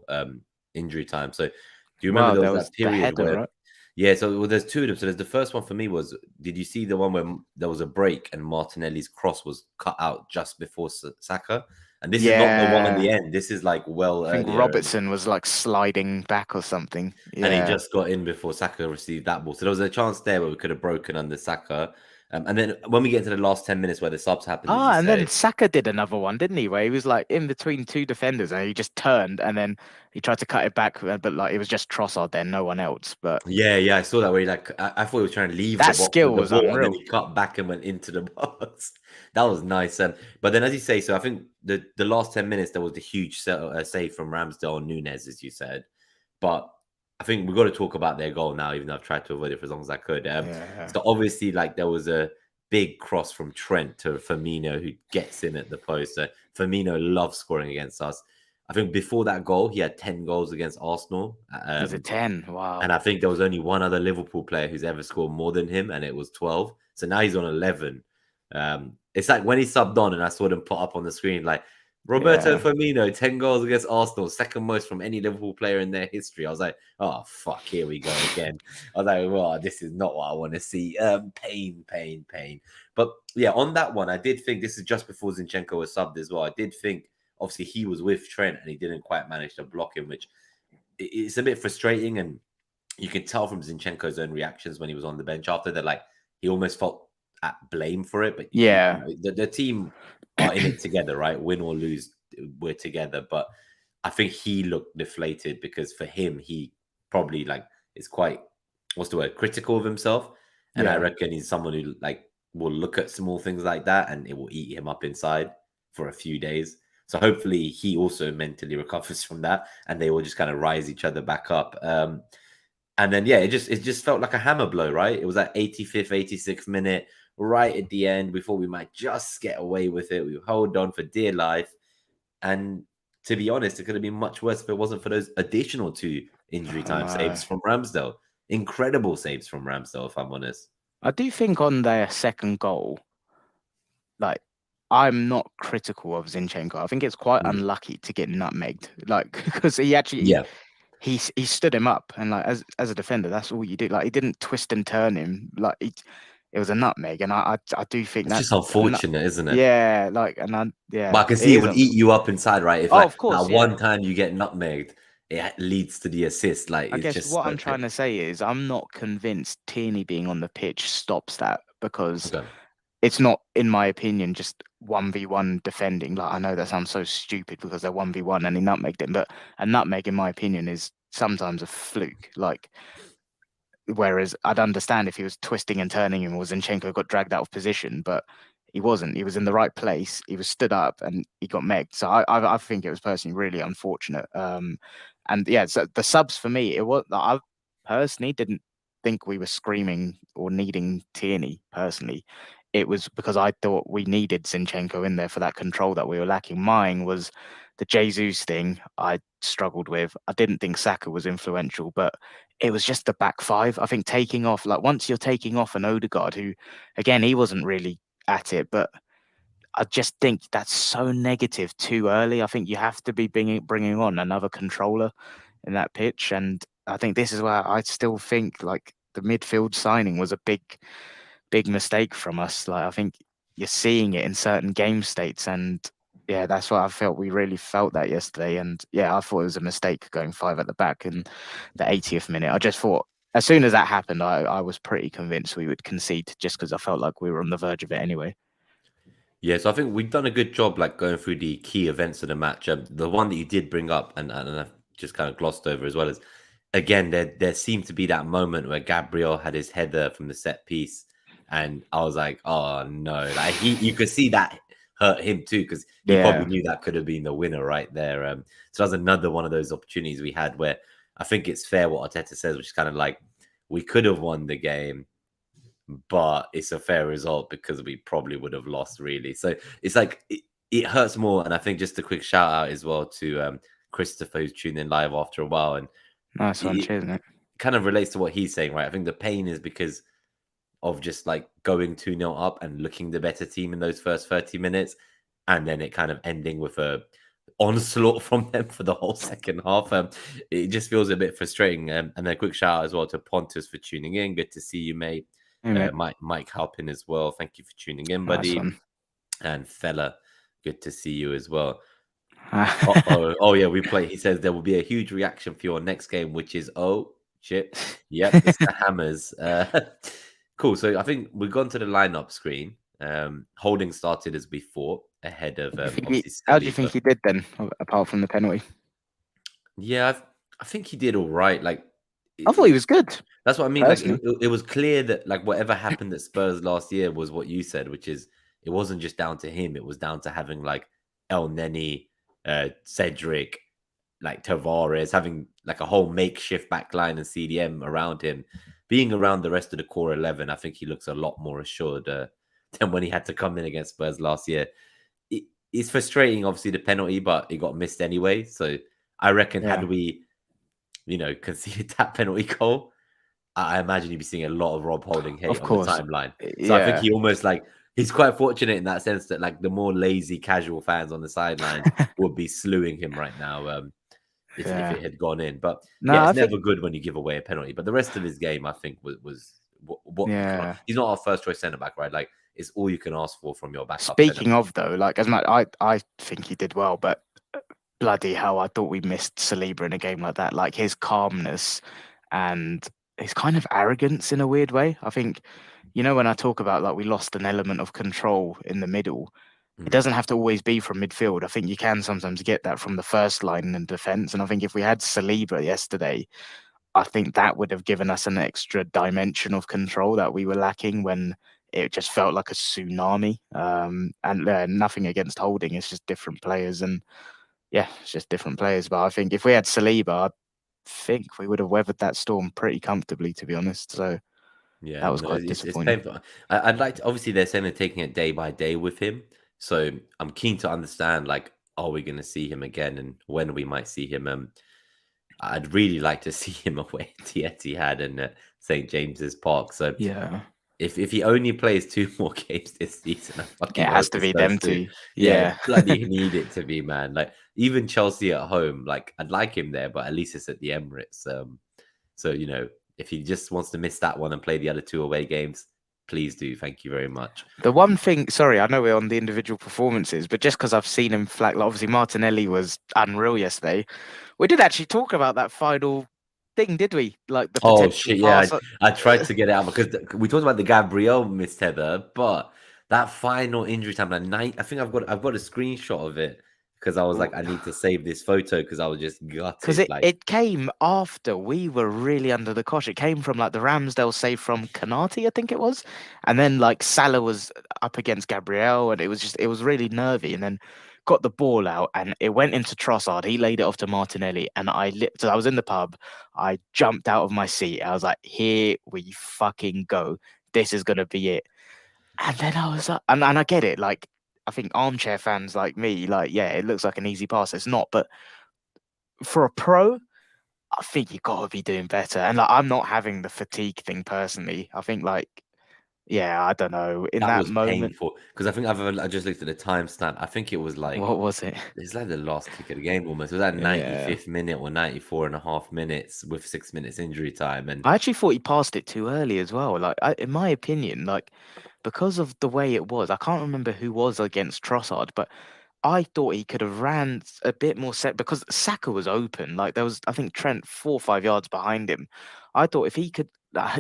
injury time. So do you remember there was that the period header, where right? yeah, so there's two of them. So there's the first one for me was, did you see the one where there was a break and Martinelli's cross was cut out just before Saka? And this is not the one on the Yeah. end. This is like well I think earlier. Robertson was like sliding back or something. And he Yeah. just got in before Saka received that ball. So there was a chance there where we could have broken under Saka. And then when we get to the last 10 minutes where the subs happened, as you And then say, Saka did another one, didn't he? Where he was like in between two defenders and he just turned and then he tried to cut it back, but like it was just Trossard then, no one else. But yeah, I saw that where he like I thought he was trying to leave the that box skill with the was ball, and then unreal. he cut back and went into the box. That was nice. But then, as you say, so I think the last 10 minutes there was the huge save from Ramsdale and Nunes, as you said. But I think we've got to talk about their goal now, even though I've tried to avoid it for as long as I could. So obviously, like there was a big cross from Trent to Firmino, who gets in at the post. So Firmino loves scoring against us. I think before that goal, he had 10 goals against Arsenal. Was it 10? Wow. And I think there was only one other Liverpool player who's ever scored more than him, and it was 12. So now he's on 11. It's like when he subbed on and I saw them put up on the screen, like Roberto Firmino, 10 goals against Arsenal, second most from any Liverpool player in their history. I was like, oh, fuck, here we go again. I was like, well, this is not what I want to see. Pain. But yeah, on that one, I did think this is just before Zinchenko was subbed as well. I did think, obviously, he was with Trent and he didn't quite manage to block him, which it's a bit frustrating. And you can tell from Zinchenko's own reactions when he was on the bench after that, like he almost felt at blame for it. But the team are in it together, right? Win or lose, we're together. But I think he looked deflated because for him, he probably like is quite, what's the word, critical of himself. And I reckon he's someone who like will look at small things like that and it will eat him up inside for a few days. So hopefully he also mentally recovers from that and they will just kind of rise each other back up. And then, it just felt like a hammer blow, right? It was that 85th, 86th minute, right at the end. We thought we might just get away with it. We hold on for dear life. And to be honest, it could have been much worse if it wasn't for those additional 2 injury time saves from Ramsdale. Incredible saves from Ramsdale, if I'm honest. I do think on their second goal, like, I'm not critical of Zinchenko. I think it's quite unlucky to get nutmegged, like, because he actually... He stood him up, and like as a defender, that's all you do. Like he didn't twist and turn him. Like it was a nutmeg, and I do think that's just unfortunate, isn't it? Yeah, like but I can see it would eat you up inside, right? If of course, one time you get nutmegged, it leads to the assist. Like I guess what I'm trying to say is I'm not convinced Tierney being on the pitch stops that because it's not, in my opinion, just 1v1 defending. Like, I know that sounds so stupid because they're 1v1 and he nutmegged him, but a nutmeg, in my opinion, is sometimes a fluke. Like, whereas I'd understand if he was twisting and turning him or Zinchenko got dragged out of position, but he wasn't. He was in the right place. He was stood up and he got megged. So I think it was personally really unfortunate. So the subs for me, I personally didn't think we were screaming or needing Tierney personally. It was because I thought we needed Zinchenko in there for that control that we were lacking. Mine was the Jesus thing I struggled with. I didn't think Saka was influential, but it was just the back five. I think taking off, like once you're taking off an Odegaard, who, again, he wasn't really at it, but I just think that's so negative too early. I think you have to be bringing on another controller in that pitch. And I think this is where I still think like the midfield signing was a big mistake from us. Like I think you're seeing it in certain game states, and that's what I felt. We really felt that yesterday, and I thought it was a mistake going 5 at the back in the 80th minute. I just thought as soon as that happened, I was pretty convinced we would concede just because I felt like we were on the verge of it anyway. Yeah, so I think we've done a good job like going through the key events of the match. The one that you did bring up and I've just kind of glossed over as well is, again, there seemed to be that moment where Gabriel had his header from the set piece. And I was like, oh no, like you could see that hurt him too, because he probably knew that could have been the winner right there. So that was another one of those opportunities we had where I think it's fair what Arteta says, which is kind of like, we could have won the game, but it's a fair result because we probably would have lost really. So it's like, it hurts more. And I think just a quick shout out as well to Christopher, who's tuned in live after a while. And nice one, cheers, mate. Kind of relates to what he's saying, right? I think the pain is because of just like going 2-0 up and looking the better team in those first 30 minutes. And then it kind of ending with a onslaught from them for the whole second half. It just feels a bit frustrating. And a quick shout out as well to Pontus for tuning in. Good to see you, mate. Hey, Mike Halpin as well. Thank you for tuning in, buddy. Nice and Fella, good to see you as well. We play. He says there will be a huge reaction for your next game, which is shit. Yep, it's the Hammers. Cool. So I think we've gone to the lineup screen. Holding started as we thought ahead of. How do you think he did then, apart from the penalty? Yeah, I think he did all right. Like, I thought he was good. That's what I mean. Like, it was clear that like whatever happened at Spurs last year was what you said, which is it wasn't just down to him. It was down to having like El Neni, Cedric, like Tavares, having like a whole makeshift backline and CDM around him. Being around the rest of the core 11, I think he looks a lot more assured than when he had to come in against Spurs last year. it's frustrating, obviously, the penalty, but it got missed anyway. So I reckon had Yeah, we, conceded that penalty goal, I imagine you'd be seeing a lot of Rob Holding hate of on the course. timeline. So I think Yeah. he almost like he's quite fortunate in that sense that like the more lazy, casual fans on the sidelines would be slewing him right now. If Yeah. it had gone in, but No, yeah, I it's think never good when you give away a penalty. But the rest of his game, I think, was what you can. yeah. He's not our first choice centre back, right? Like it's all you can ask for from your backup centre Speaking back. of though, like as much I think he did well, but bloody hell, I thought we missed Saliba in a game like that. Like his calmness and his kind of arrogance in a weird way. I think, when I talk about like we lost an element of control in the middle, it Mm. doesn't have to always be from midfield. I think you can sometimes get that from the first line in defence. And I think if we had Saliba yesterday, I think that would have given us an extra dimension of control that we were lacking when it just felt like a tsunami. And nothing against Holding, it's just different players. And yeah, it's just different players. But I think if we had Saliba, I think we would have weathered that storm pretty comfortably, to be honest. So that Yeah, was no, quite it's disappointing. painful. I'd like to. Obviously, they're saying they're taking it day by day with him, so I'm keen to understand. Like, are we going to see him again, and when we might see him? I'd really like to see him away at the Etihad and St James's Park. So Yeah, if he only plays 2 more games this season, I it fucking has hope to it's be those them two. two. Yeah, Yeah. bloody need it to be, man. Like even Chelsea at home, like I'd like him there, but at least it's at the Emirates. So if he just wants to miss that one and play the other 2 away games, please do. Thank you very much. The one thing, sorry, I know we're on the individual performances, but just because I've seen him flag, like obviously Martinelli was unreal yesterday. We did actually talk about that final thing, did we? Like the Oh potential shit, yeah. pass. I tried to get it out because we talked about the Gabriel missed header, but that final injury time, like night, I think I've got a screenshot of it because I was like, I need to save this photo because I was just Because gutted. it came after we were really under the cosh. It came from like the Ramsdale save from Kanati, I think it was, and then like Salah was up against Gabriel, and it was really nervy. And then got the ball out, and it went into Trossard. He laid it off to Martinelli, and so I was in the pub. I jumped out of my seat. I was like, "Here we fucking go! This is gonna be it." And then I was like, and I get it. Like I think armchair fans like me, like yeah, it looks like an easy pass. It's not, but for a pro. I think you got to be doing better. And like, I'm not having the fatigue thing personally. I think like, yeah, I don't know. In That that was moment, painful because I think I just looked at the timestamp. I think it was like what was it? it's like the last kick of the game almost. It was at Yeah. 95th minute or 94 and a half minutes with 6 minutes injury time. And I actually thought he passed it too early as well. Like, in my opinion, like because of the way it was, I can't remember who was against Trossard, but I thought he could have ran a bit more set because Saka was open. Like there was, I think Trent 4 or 5 yards behind him. I thought if he could,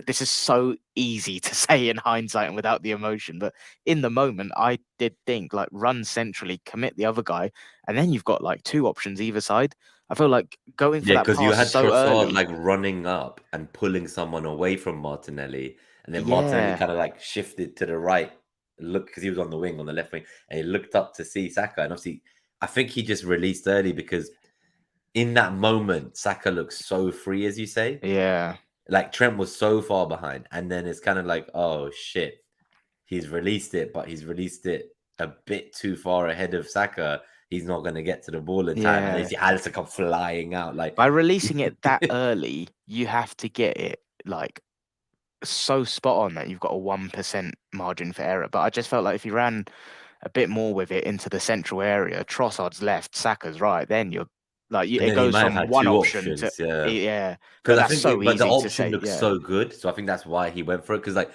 this is so easy to say in hindsight and without the emotion, but in the moment, I did think like run centrally, commit the other guy, and then you've got like two options either side. I feel like going for yeah, that because you pass had so Trossard early. like running up and pulling someone away from Martinelli, and then Martinelli Yeah, kind of like shifted to the right, look because he was on the wing on the left wing, and he looked up to see Saka, and obviously I think he just released early because in that moment Saka looks so free, as you say. yeah, Like Trent was so far behind, and then it's kind of like, oh shit, he's released it, but he's released it a bit too far ahead of Saka. He's not going to get to the ball in time, and then yeah. you see Alisson come flying out. Like, By releasing it that early, you have to get it like so spot on that you've got a 1% margin for error. But I just felt like if you ran a bit more with it into the central area, Trossard's left, Saka's right, then you're like and it then he goes might have from had one two option to options, yeah. yeah. Because But I that's think, so but the easy to option say. looks Yeah, so good, so I think that's why he went for it. Because like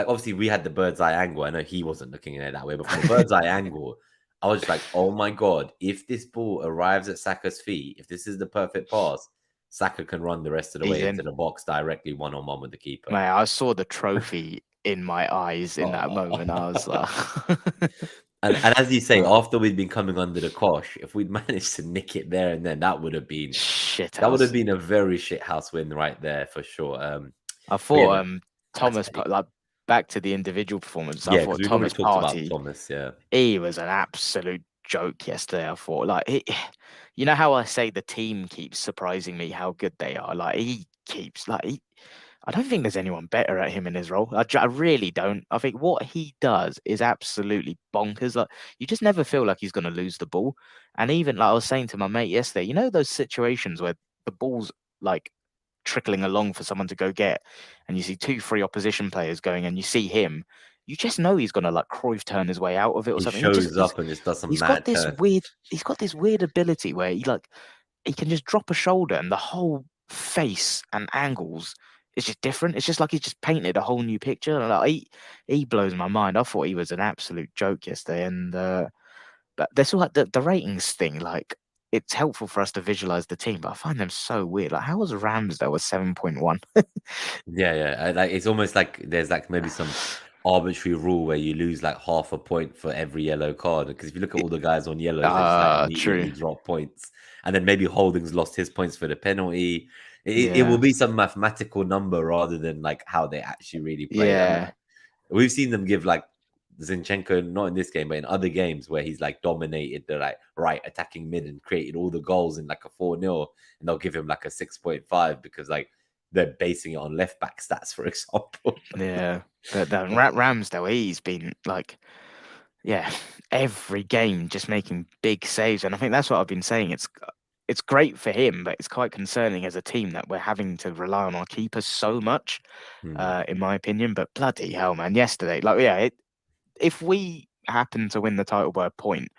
obviously we had the bird's eye angle. I know he wasn't looking at it that way, but from a bird's eye angle, I was just like, oh my god, if this ball arrives at Saka's feet, if this is the perfect pass, Saka can run the rest of the he's way into in. the box directly one on one with the keeper. Mate, I saw the trophy in my eyes in that moment. I was Oh. like, And as you say, uh, after we'd been coming under the cosh, if we'd managed to nick it there and then, shit that would have house. been a very shit house win right there for sure. I But yeah, thought no, that's Thomas petty. like back to the individual performance. I Yeah, because thought we've already Thomas talked about Party Thomas. Yeah, he was an absolute joke yesterday. I thought, like, you know how I say the team keeps surprising me how good they are. Like, he keeps like I don't think there's anyone better at him in his role. I really don't. I think what he does is absolutely bonkers. Like you just never feel like he's going to lose the ball. And even like I was saying to my mate yesterday, you know those situations where the ball's like trickling along for someone to go get, and you see two, three opposition players going, and you see him, you just know he's going to like Cruyff turn his way out of it or He something. He just shows up and just does some he's got mad this turn. weird he's got this weird ability where he can just drop a shoulder and the whole face and angles is just different. It's just like he's just painted a whole new picture. And like he blows my mind. I thought he was an absolute joke yesterday. And but there's all like the ratings thing. Like it's helpful for us to visualize the team, but I find them so weird. Like how was Ramsdale was 7.1? Yeah, yeah. Like it's almost like there's like maybe some arbitrary rule where you lose like half a point for every yellow card. Because if you look at all the guys on yellows, they just like True. immediately drop points. And then maybe Holding's lost his points for the penalty. It will Yeah. be some mathematical number rather than like how they actually really played. I mean, Yeah. we've seen them give like Zinchenko, not in this game, but in other games where he's like dominated the like right attacking mid and created all the goals in like a 4-0, and they'll give him like a 6.5 because like they're basing it on left back stats, for example. Yeah. But Ramsdale, he's been like, yeah, every game just making big saves, and I think that's what I've been saying. It's great for him, but it's quite concerning as a team that we're having to rely on our keepers so much, Hmm. in my opinion. But bloody hell, man! Yesterday, like, yeah, if we happen to win the title by a point,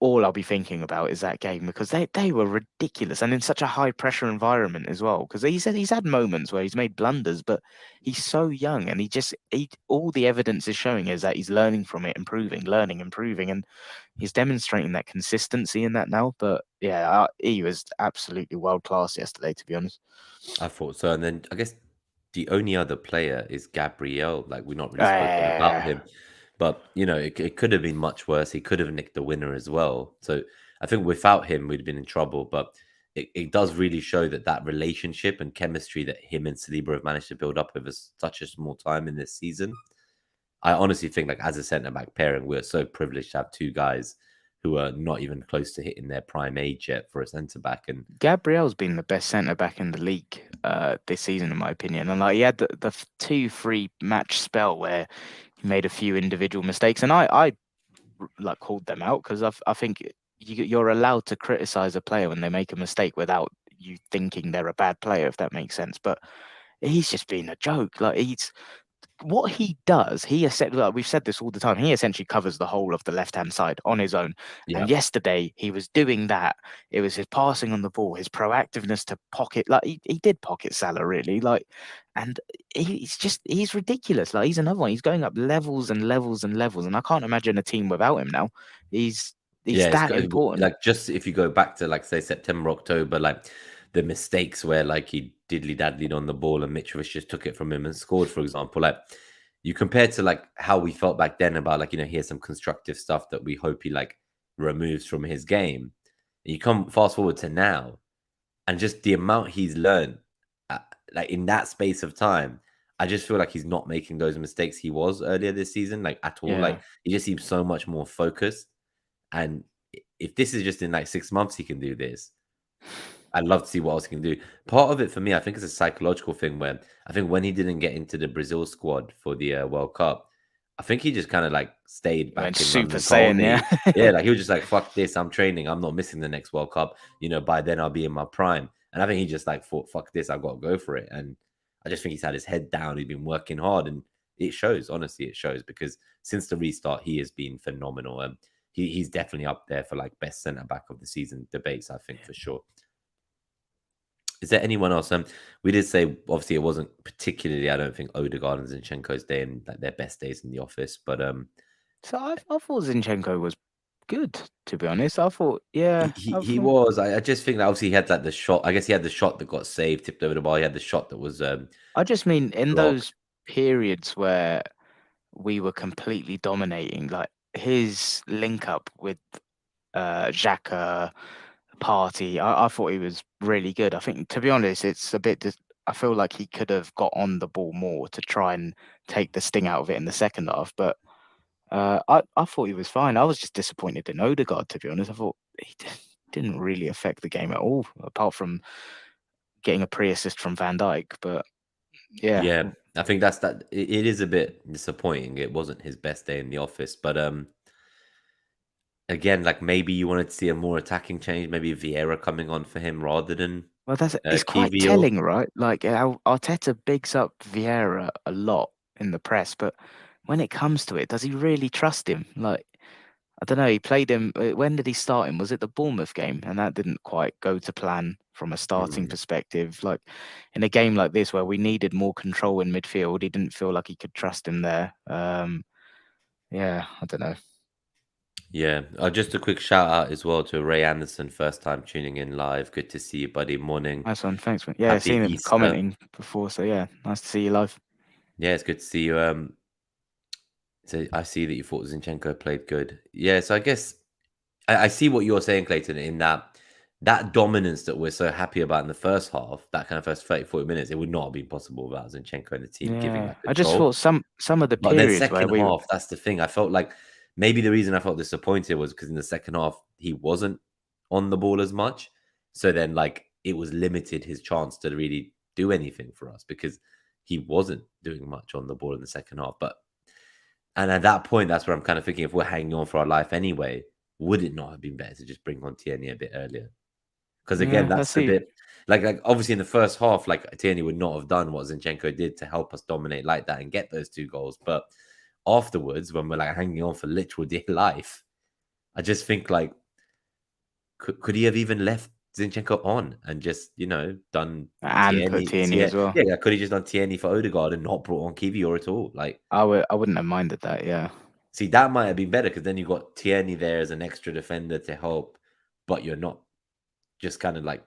all I'll be thinking about is that game because they were ridiculous and in such a high pressure environment as well. Because he said he's had moments where he's made blunders, but he's so young and he all the evidence is showing is that he's learning from it, improving, learning, improving, and he's demonstrating that consistency in that now. But yeah, he was absolutely world class yesterday, to be honest. I thought so. And then I guess the only other player is Gabriel. Like we've not really spoken about Uh, him, but you know, it could have been much worse. He could have nicked the winner as well. So I think without him, we'd have been in trouble. But it does really show that that relationship and chemistry that him and Saliba have managed to build up over such a small time in this season. I honestly think, like, as a centre back pairing, we're so privileged to have two guys who are not even close to hitting their prime age yet for a centre back. And Gabriel's been the best centre back in the league this season, in my opinion. And like he had the 2-3 match spell where he made a few individual mistakes, and I like called them out because I think you're allowed to criticize a player when they make a mistake without you thinking they're a bad player, if that makes sense. But he's just been a joke. Like he's what he does, like, we've said this all the time. He essentially covers the whole of the left-hand side on his own. yeah, And yesterday he was doing that. It was his passing on the ball, his proactiveness to pocket. Like he did pocket Salah really. Like, and he's ridiculous. Like he's another one. He's going up levels and levels and levels. And I can't imagine a team without him now. He's yeah, that important. like just if you go back to like say September, October, like the mistakes where like he diddly daddlied on the ball and Mitrovic just took it from him and scored, for example. Like you compare to like how we felt back then about like, you know, here's some constructive stuff that we hope he like removes from his game. And you come fast forward to now and just the amount he's learned like in that space of time. I just feel like he's not making those mistakes he was earlier this season, like at all. Yeah. Like he just seems so much more focused. And if this is just in like 6 months, he can do this. I'd love to see what else he can do. Part of it for me, I think, is a psychological thing where I think when he didn't get into the Brazil squad for the World Cup, I think he just kind of like stayed He went back in Super London Saiyan, Colney. yeah. Yeah, like he was just like, fuck this, I'm training. I'm not missing the next World Cup. You know, by then I'll be in my prime. And I think he just like thought, fuck this, I've got to go for it. And I just think he's had his head down. He's been working hard. And it shows, honestly, it shows because since the restart, he has been phenomenal. He's definitely up there for like best centre back of the season debates, I think, for sure. Is there anyone else? We did say obviously it wasn't particularly, I don't think, Odegaard and Zinchenko's day and like their best days in the office, but So I thought Zinchenko was good, to be honest. I thought, yeah, he was. I just think that obviously he had like the shot. I guess he had the shot that got saved, tipped over the bar. He had the shot that was I just mean in blocked. those periods where we were completely dominating, like his link up with Xhaka, Party, I thought he was really good. I think, to be honest, it's a bit. I feel like he could have got on the ball more to try and take the sting out of it in the second half. But I thought he was fine. I was just disappointed in Odegaard, to be honest. I thought he didn't really affect the game at all, apart from getting a pre-assist from Van Dijk. But Yeah. Yeah, I think that's that. It is a bit disappointing. It wasn't his best day in the office, but again, like maybe you wanted to see a more attacking change, maybe Vieira coming on for him rather than Well, it's quite Kiwior. telling, right? Like Arteta bigs up Vieira a lot in the press, but when it comes to it, does he really trust him? Like, I don't know. He played him. When did he start him? Was it the Bournemouth game? And that didn't quite go to plan from a starting Hmm. perspective. Like in a game like this where we needed more control in midfield, he didn't feel like he could trust him there. Yeah, I don't know. Yeah, just a quick shout out as well to Ray Anderson, first time tuning in live. Good to see you, buddy. Morning. Nice one. Thanks, man. Yeah, Happy seen him Easter. commenting before. So yeah, nice to see you live. Yeah, it's good to see you. So I see that you thought Zinchenko played good. Yeah, so I guess I see what you're saying, Clayton, in that dominance that we're so happy about in the first half, that kind of first 30, 40 minutes, it would not have been possible without Zinchenko and the team giving Yeah, that I just control. thought some of the But then periods where second we were. half, that's the thing. I felt like maybe the reason I felt disappointed was because in the second half he wasn't on the ball as much. So then like it was limited his chance to really do anything for us because he wasn't doing much on the ball in the second half. But and at that point, that's where I'm kind of thinking if we're hanging on for our life anyway, would it not have been better to just bring on Tierney a bit earlier? Because again, Yeah, I that's the see. bit like obviously in the first half, like Tierney would not have done what Zinchenko did to help us dominate like that and get those 2 goals. But afterwards, when we're like hanging on for literal dear life, I just think like could he have even left Zinchenko on and just done And put Tierney? Tierney as well. Yeah, could he just done Tierney for Odegaard and not brought on Kiwior at all? Like, I wouldn't have minded that. Yeah. see, that might have been better because then you got Tierney there as an extra defender to help, but you're not just kind of like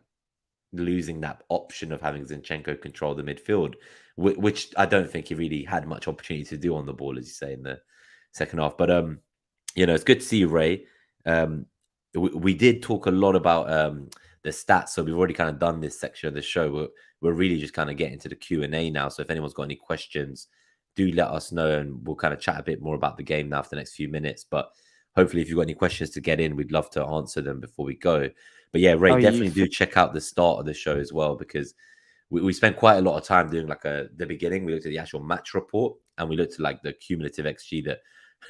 losing that option of having Zinchenko control the midfield, which I don't think he really had much opportunity to do on the ball, as you say in the second half. But it's good to see you, Ray. We did talk a lot about the stats, so we've already kind of done this section of the show. We're really just kind of getting to the Q&A now. So if anyone's got any questions, do let us know, and we'll kind of chat a bit more about the game now for the next few minutes. But hopefully, if you've got any questions to get in, we'd love to answer them before we go. But yeah, Ray, How are you? definitely do check out the start of the show as well, because we spent quite a lot of time doing like the beginning. We looked at the actual match report and we looked at like the cumulative XG that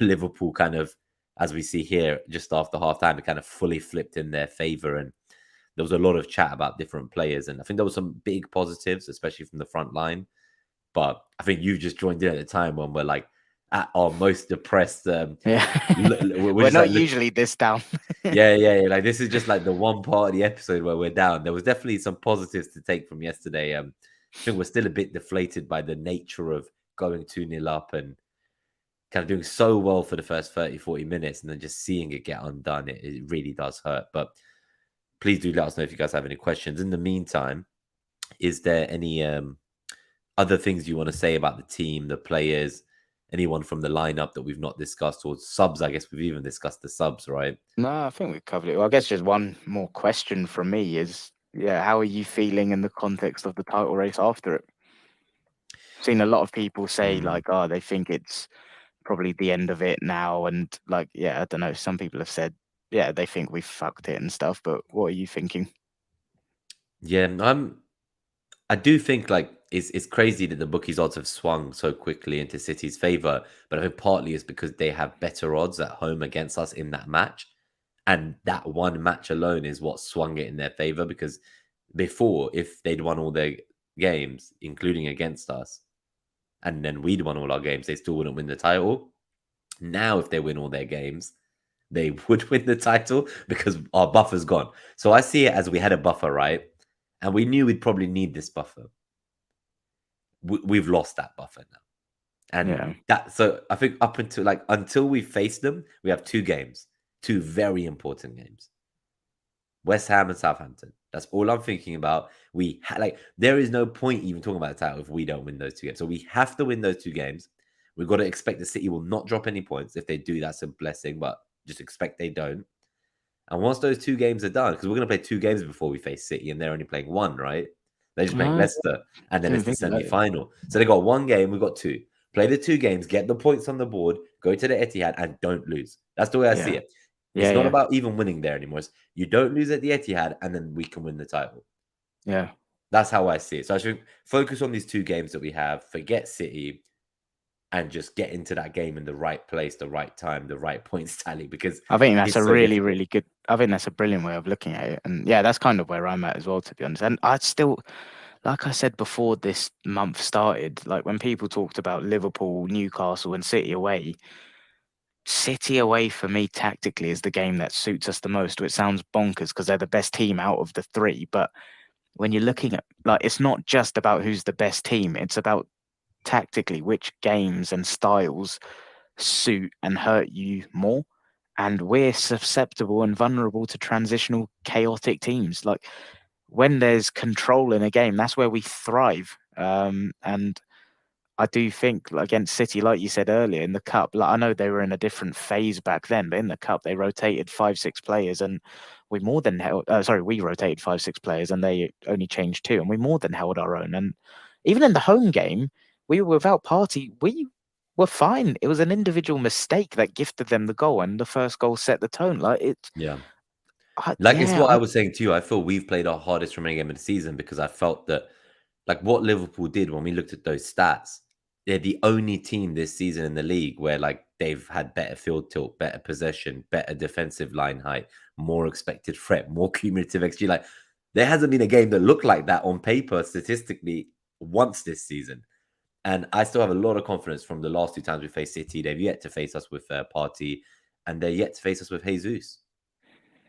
Liverpool kind of, as we see here, just after halftime, it kind of fully flipped in their favor. And there was a lot of chat about different players. And I think there was some big positives, especially from the front line. But I think you've just joined in at the time when we're like at our most depressed. Yeah. We're We're just like, not usually this down. yeah. Like this is just like the one part of the episode where we're down. There was definitely some positives to take from yesterday. I think we're still a bit deflated by the nature of going 2-0 up and kind of doing so well for the first 30, 40 minutes and then just seeing it get undone. It really does hurt. But please do let us know if you guys have any questions. In the meantime, is there any other things you want to say about the team, the players, anyone from the lineup that we've not discussed, or subs? I guess we've even discussed the subs, right? No, I think we've covered it. Well, I guess just one more question from me is, yeah, how are you feeling in the context of the title race after it? Seen a lot of people say Mm. like, oh, they think it's probably the end of it now, and like, yeah, I don't know. Some people have said, yeah, they think we fucked it and stuff. But what are you thinking? Yeah, I do think like it's crazy that the bookies odds have swung so quickly into City's favor, but I think partly it's because they have better odds at home against us in that match. And that one match alone is what swung it in their favor because before, if they'd won all their games, including against us, and then we'd won all our games, they still wouldn't win the title. Now, if they win all their games, they would win the title because our buffer's gone. So I see it as we had a buffer, right? And we knew we'd probably need this buffer. We've lost that buffer now. And Yeah, so I think up until we face them, we have 2 games, 2 very important games. West Ham and Southampton. That's all I'm thinking about. There is no point even talking about the title if we don't win those 2 games. So we have to win those 2 games. We've got to expect the City will not drop any points. If they do, that's a blessing, but just expect they don't. And once those 2 games are done, because we're going to play 2 games before we face City, and they're only playing 1, right? They're just playing I Leicester, and then didn't it's the think about it. semi-final. So they got 1 game, we've got 2. Play the 2 games, get the points on the board, go to the Etihad, and don't lose. That's the way I see Yeah, it. It's yeah, not yeah, about even winning there anymore. It's you don't lose at the Etihad, and then we can win the title. yeah. That's how I see it. So I should focus on these two games that we have, forget City, and just get into that game in the right place, the right time, the right points tally, because I think that's a it's so really, difficult. really good. I think that's a brilliant way of looking at it. And yeah, that's kind of where I'm at as well, to be honest. And I still, like I said before this month started, like when people talked about Liverpool, Newcastle, and City away for me tactically is the game that suits us the most, which sounds bonkers because they're the best team out of the three. But when you're looking at, like, it's not just about who's the best team, it's about tactically which games and styles suit and hurt you more. And we're susceptible and vulnerable to transitional, chaotic teams. Like when there's control in a game, that's where we thrive. And I do think against City, like you said earlier in the cup, like I know they were in a different phase back then, but in the cup they rotated 5, 6 players, and we more than held. We rotated 5, 6 players, and they only changed 2, and we more than held our own. And even in the home game, we were without Party. We were fine. It was an individual mistake that gifted them the goal, and the first goal set the tone. Like it, Yeah. I, Like it's yeah, what I I, was saying to you. I feel we've played our hardest remaining game of the season because I felt that, like what Liverpool did when we looked at those stats, they're the only team this season in the league where like they've had better field tilt, better possession, better defensive line height, more expected threat, more cumulative XG. Like there hasn't been a game that looked like that on paper statistically once this season. And I still have a lot of confidence from the last 2 times we faced City. They've yet to face us with Party, and they're yet to face us with Jesus.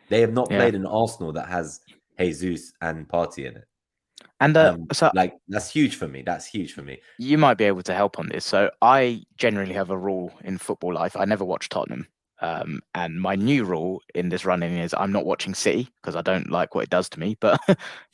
They have not yeah. played an Arsenal that has Jesus and Party in it. And so Like that's huge for me. That's huge for me. you might be able to help on this. So I generally have a rule in football life. I never watch Tottenham. And my new rule in this running is I'm not watching City because I don't like what it does to me. But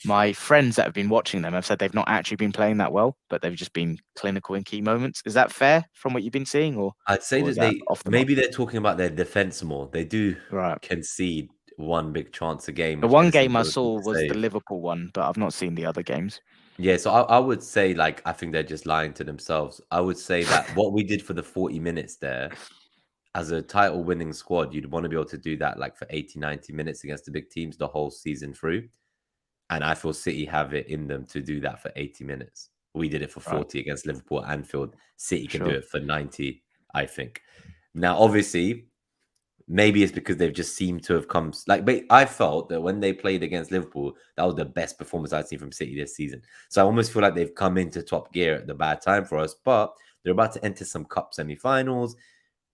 my friends that have been watching them have said they've not actually been playing that well, but they've just been clinical in key moments. Is that fair from what you've been seeing, I'd say or is that that they off the mark? maybe they're talking about their defense more. They do Right. concede one big chance a game, The which one gets a game I lot of saw people was the save. Liverpool one, but I've not seen the other games. Yeah, so I would say like I think they're just lying to themselves. I would say that what we did for the 40 minutes there as a title winning squad, you'd want to be able to do that like for 80, 90 minutes against the big teams the whole season through. And I feel City have it in them to do that for 80 minutes. We did it for Right. 40 against Liverpool at Anfield. City can do Sure. it for 90, I think. Now, obviously, maybe it's because they've just seemed to have come. Like, but I felt that when they played against Liverpool, that was the best performance I've seen from City this season. So I almost feel like they've come into top gear at the bad time for us, but they're about to enter some cup semi-finals.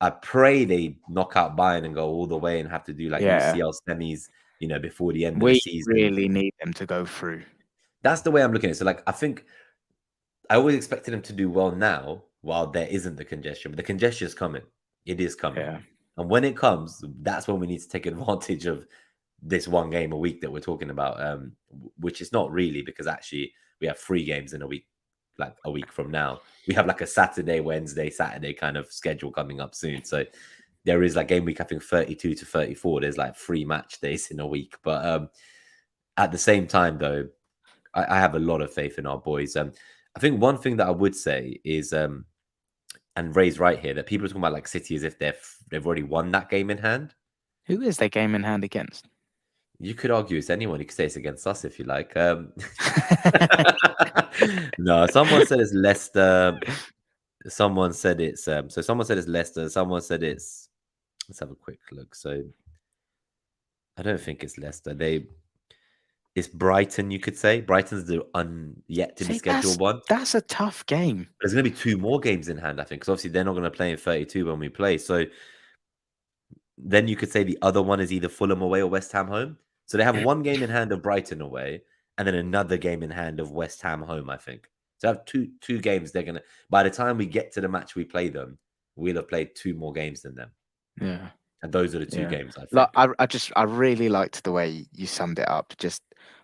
I pray they knock out Bayern and go all the way and have to do like Yeah. UCL semis, before the end of the We season. really need them to go through. That's the way I'm looking at it. So, like, I think I always expected them to do well now while there isn't the congestion, but the congestion is coming. It is coming. Yeah. And when it comes, that's when we need to take advantage of this one game a week that we're talking about, which is not really because actually we have 3 games in a week, like a week from now. We have like a Saturday, Wednesday, Saturday kind of schedule coming up soon. So there is like game week, I think 32 to 34. There's like 3 match days in a week. But at the same time, though, I have a lot of faith in our boys. I think one thing that I would say is, and Ray's right here, that people are talking about like City as if they've already won that game in hand. Who is their game in hand against? You could argue it's anyone. You could say it's against us if you like. No, someone said it's Leicester. Someone said it's someone said it's Leicester. Someone said it's. Let's have a quick look. So I don't think it's Leicester. It's Brighton. You could say Brighton's the yet to be See, scheduled one. that's a tough game. There's going to be 2 more games in hand, I think, because obviously they're not going to play in 32 when we play. So then you could say the other one is either Fulham away or West Ham home. So they have 1 game in hand of Brighton away, and then another game in hand of West Ham home, I think. So I have two games. They're gonna. By the time we get to the match we play them, we'll have played 2 more games than them, Yeah. and those are the 2 Yeah. games. I think. Like I really liked the way you summed it up. Just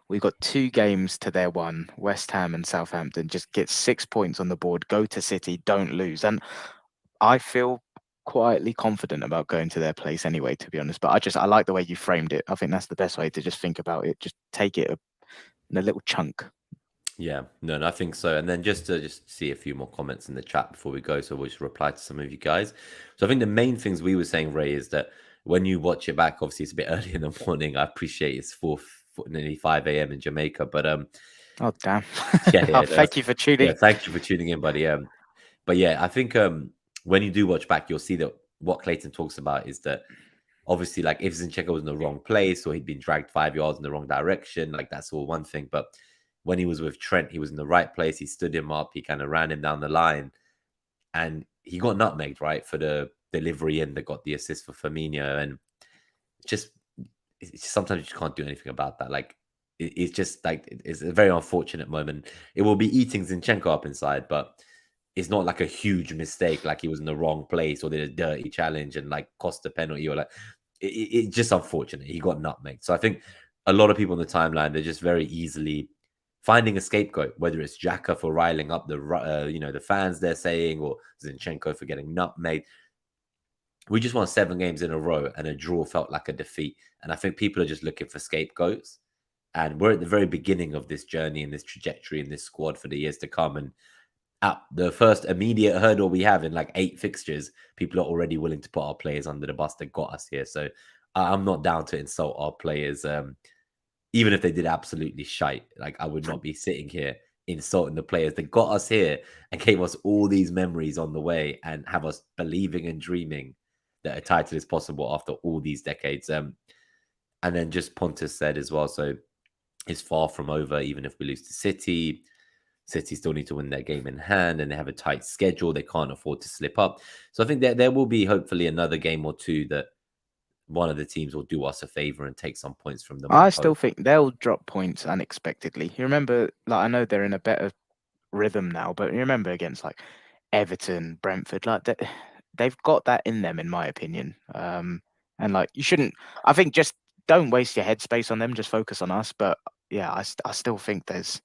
we've got 2 games to their 1. West Ham and Southampton. Just get 6 points on the board. Go to City. Don't lose. And I feel quietly confident about going to their place anyway, to be honest. But I like the way you framed it. I think that's the best way to just think about it. Just take it in a little chunk. Yeah, no, I think so. And then just to see a few more comments in the chat before we go, so we'll just reply to some of you guys. So I think the main things we were saying, Ray, is that when you watch it back, obviously it's a bit early in the morning. I appreciate it's 4, nearly 5 a.m. in Jamaica, but Oh damn! Yeah, Oh, yeah, thank you for yeah. tuning. Thank you for tuning in, buddy. But yeah, I think when you do watch back, you'll see that what Clayton talks about is that obviously, like if Zinchenko was in the wrong place or he'd been dragged 5 yards in the wrong direction, like that's all one thing. But when he was with Trent, he was in the right place. He stood him up. He kind of ran him down the line, and he got nutmegged right for the delivery and that got the assist for Firmino. And just sometimes you just can't do anything about that. Like it's just like it's a very unfortunate moment. It will be eating Zinchenko up inside, but it's not like a huge mistake, like he was in the wrong place or did a dirty challenge and like cost a penalty or like it's just unfortunate. He got nutmegged. So I think a lot of people on the timeline they're just very easily finding a scapegoat, whether it's Xhaka for riling up the the fans they're saying or Zinchenko for getting nutmegged. We just won 7 games in a row and a draw felt like a defeat. And I think people are just looking for scapegoats. And we're at the very beginning of this journey and this trajectory in this squad for the years to come. And at the first immediate hurdle we have in like 8 fixtures, people are already willing to put our players under the bus that got us here. So I'm not down to insult our players, even if they did absolutely shite. Like I would not be sitting here insulting the players that got us here and gave us all these memories on the way and have us believing and dreaming that a title is possible after all these decades. And then just Pontus said as well, so it's far from over, even if we lose to City. City still need to win their game in hand and they have a tight schedule. They can't afford to slip up. So I think that there will be hopefully another game or two that one of the teams will do us a favor and take some points from them. I still think they'll drop points unexpectedly. You remember, like I know they're in a better rhythm now, but you remember against like Everton, Brentford, like they've got that in them, in my opinion. And like you shouldn't. I think just don't waste your headspace on them. Just focus on us. But yeah, I still think there's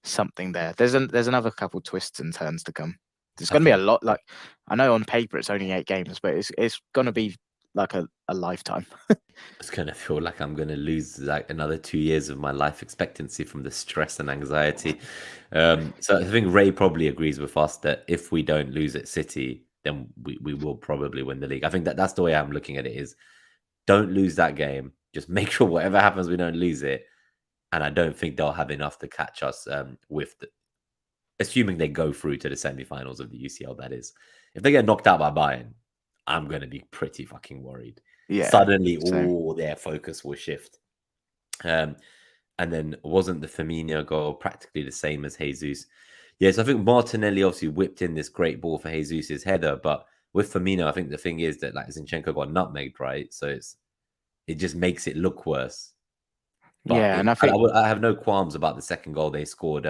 something there. There's another couple twists and turns to come. There's going to be a lot. Like I know on paper it's only 8 games, but it's going to be like a lifetime. It's going to feel like I'm going to lose like another 2 years of my life expectancy from the stress and anxiety. So I think Ray probably agrees with us that if we don't lose at City, then we will probably win the league. I think that's the way I'm looking at it is don't lose that game. Just make sure whatever happens, we don't lose it. And I don't think they'll have enough to catch us assuming they go through to the semi-finals of the UCL, that is. If they get knocked out by Bayern, I'm going to be pretty fucking worried. Yeah. Suddenly, all their focus will shift. And then wasn't the Firmino goal practically the same as Jesus? Yes, I think Martinelli obviously whipped in this great ball for Jesus' header, but with Firmino, I think the thing is that like Zinchenko got nutmegged, right? So it just makes it look worse. But yeah, and I think I have no qualms about the second goal they scored.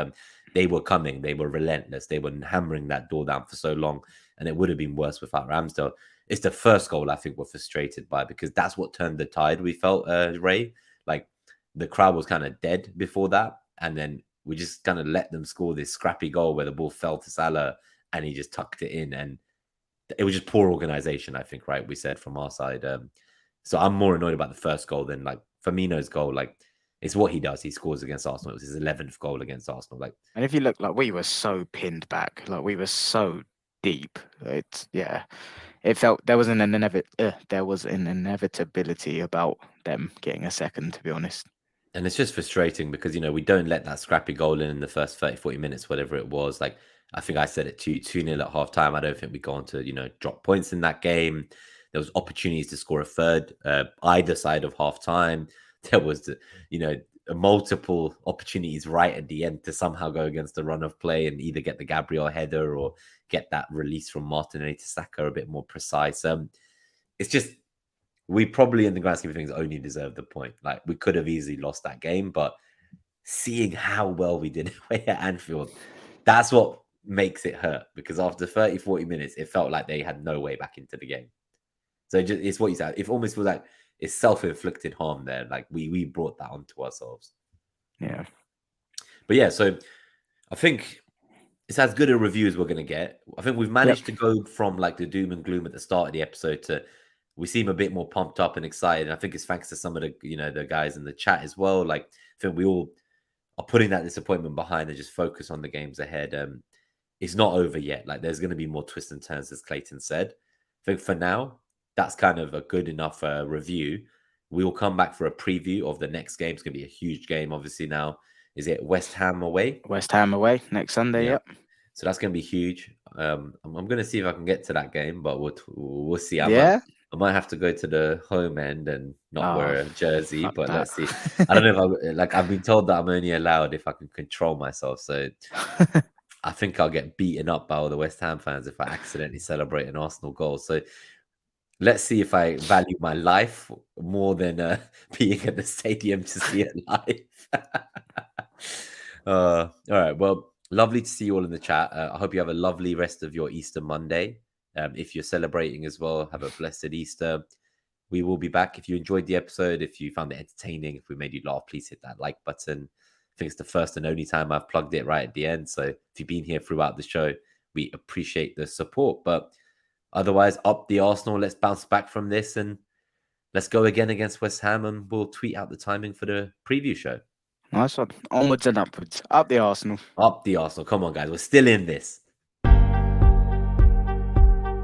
They were coming, they were relentless, they were hammering that door down for so long, and it would have been worse without Ramsdale. It's the first goal I think we're frustrated by because that's what turned the tide. We felt Ray, like the crowd was kind of dead before that, and then we just kind of let them score this scrappy goal where the ball fell to Salah and he just tucked it in, and it was just poor organization. I think, right? We said from our side. So I'm more annoyed about the first goal than like Firmino's goal. Like it's what he does. He scores against Arsenal. It was his 11th goal against Arsenal. Like, and if you look, like we were so pinned back, like we were so deep. It felt there was an inevitability about them getting a second, to be honest. And it's just frustrating because, we don't let that scrappy goal in the first 30, 40 minutes, whatever it was. Like, I think I said it 2-0 at half time. I don't think we go on to, drop points in that game. There was opportunities to score a third either side of half time. There was, multiple opportunities right at the end to somehow go against the run of play and either get the Gabriel header or get that release from Martinelli to Saka a bit more precise. It's just, we probably in the grand scheme of things only deserve the point. Like we could have easily lost that game, but seeing how well we did away at Anfield, that's what makes it hurt because after 30, 40 minutes, it felt like they had no way back into the game. So it's what you said. It almost feels like it's self-inflicted harm there. Like we brought that onto ourselves. Yeah. But yeah, so I think it's as good a review as we're going to get. I think we've managed to go from like the doom and gloom at the start of the episode to we seem a bit more pumped up and excited. And I think it's thanks to some of the, the guys in the chat as well. Like I think we all are putting that disappointment behind and just focus on the games ahead. It's not over yet. Like there's going to be more twists and turns, as Clayton said. I think for now, that's kind of a good enough review. We will come back for a preview of the next game. It's going to be a huge game, obviously, now. is it West Ham away? West Ham away next Sunday. Yeah. Yep. So that's going to be huge. I'm going to see if I can get to that game, but we'll see. I might have to go to the home end and not wear a jersey, but that. let's see. I don't know if I've been told that I'm only allowed if I can control myself. So I think I'll get beaten up by all the West Ham fans if I accidentally celebrate an Arsenal goal. So let's see if I value my life more than being at the stadium to see it live. All right. Well, lovely to see you all in the chat. I hope you have a lovely rest of your Easter Monday. If you're celebrating as well, have a blessed Easter. We will be back. If you enjoyed the episode, if you found it entertaining, if we made you laugh, please hit that like button. I think it's the first and only time I've plugged it right at the end. So if you've been here throughout the show, we appreciate the support. But otherwise, up the Arsenal. Let's bounce back from this and let's go again against West Ham, and we'll tweet out the timing for the preview show. Nice one. Onwards and upwards. Up the Arsenal. Up the Arsenal. Come on, guys. We're still in this.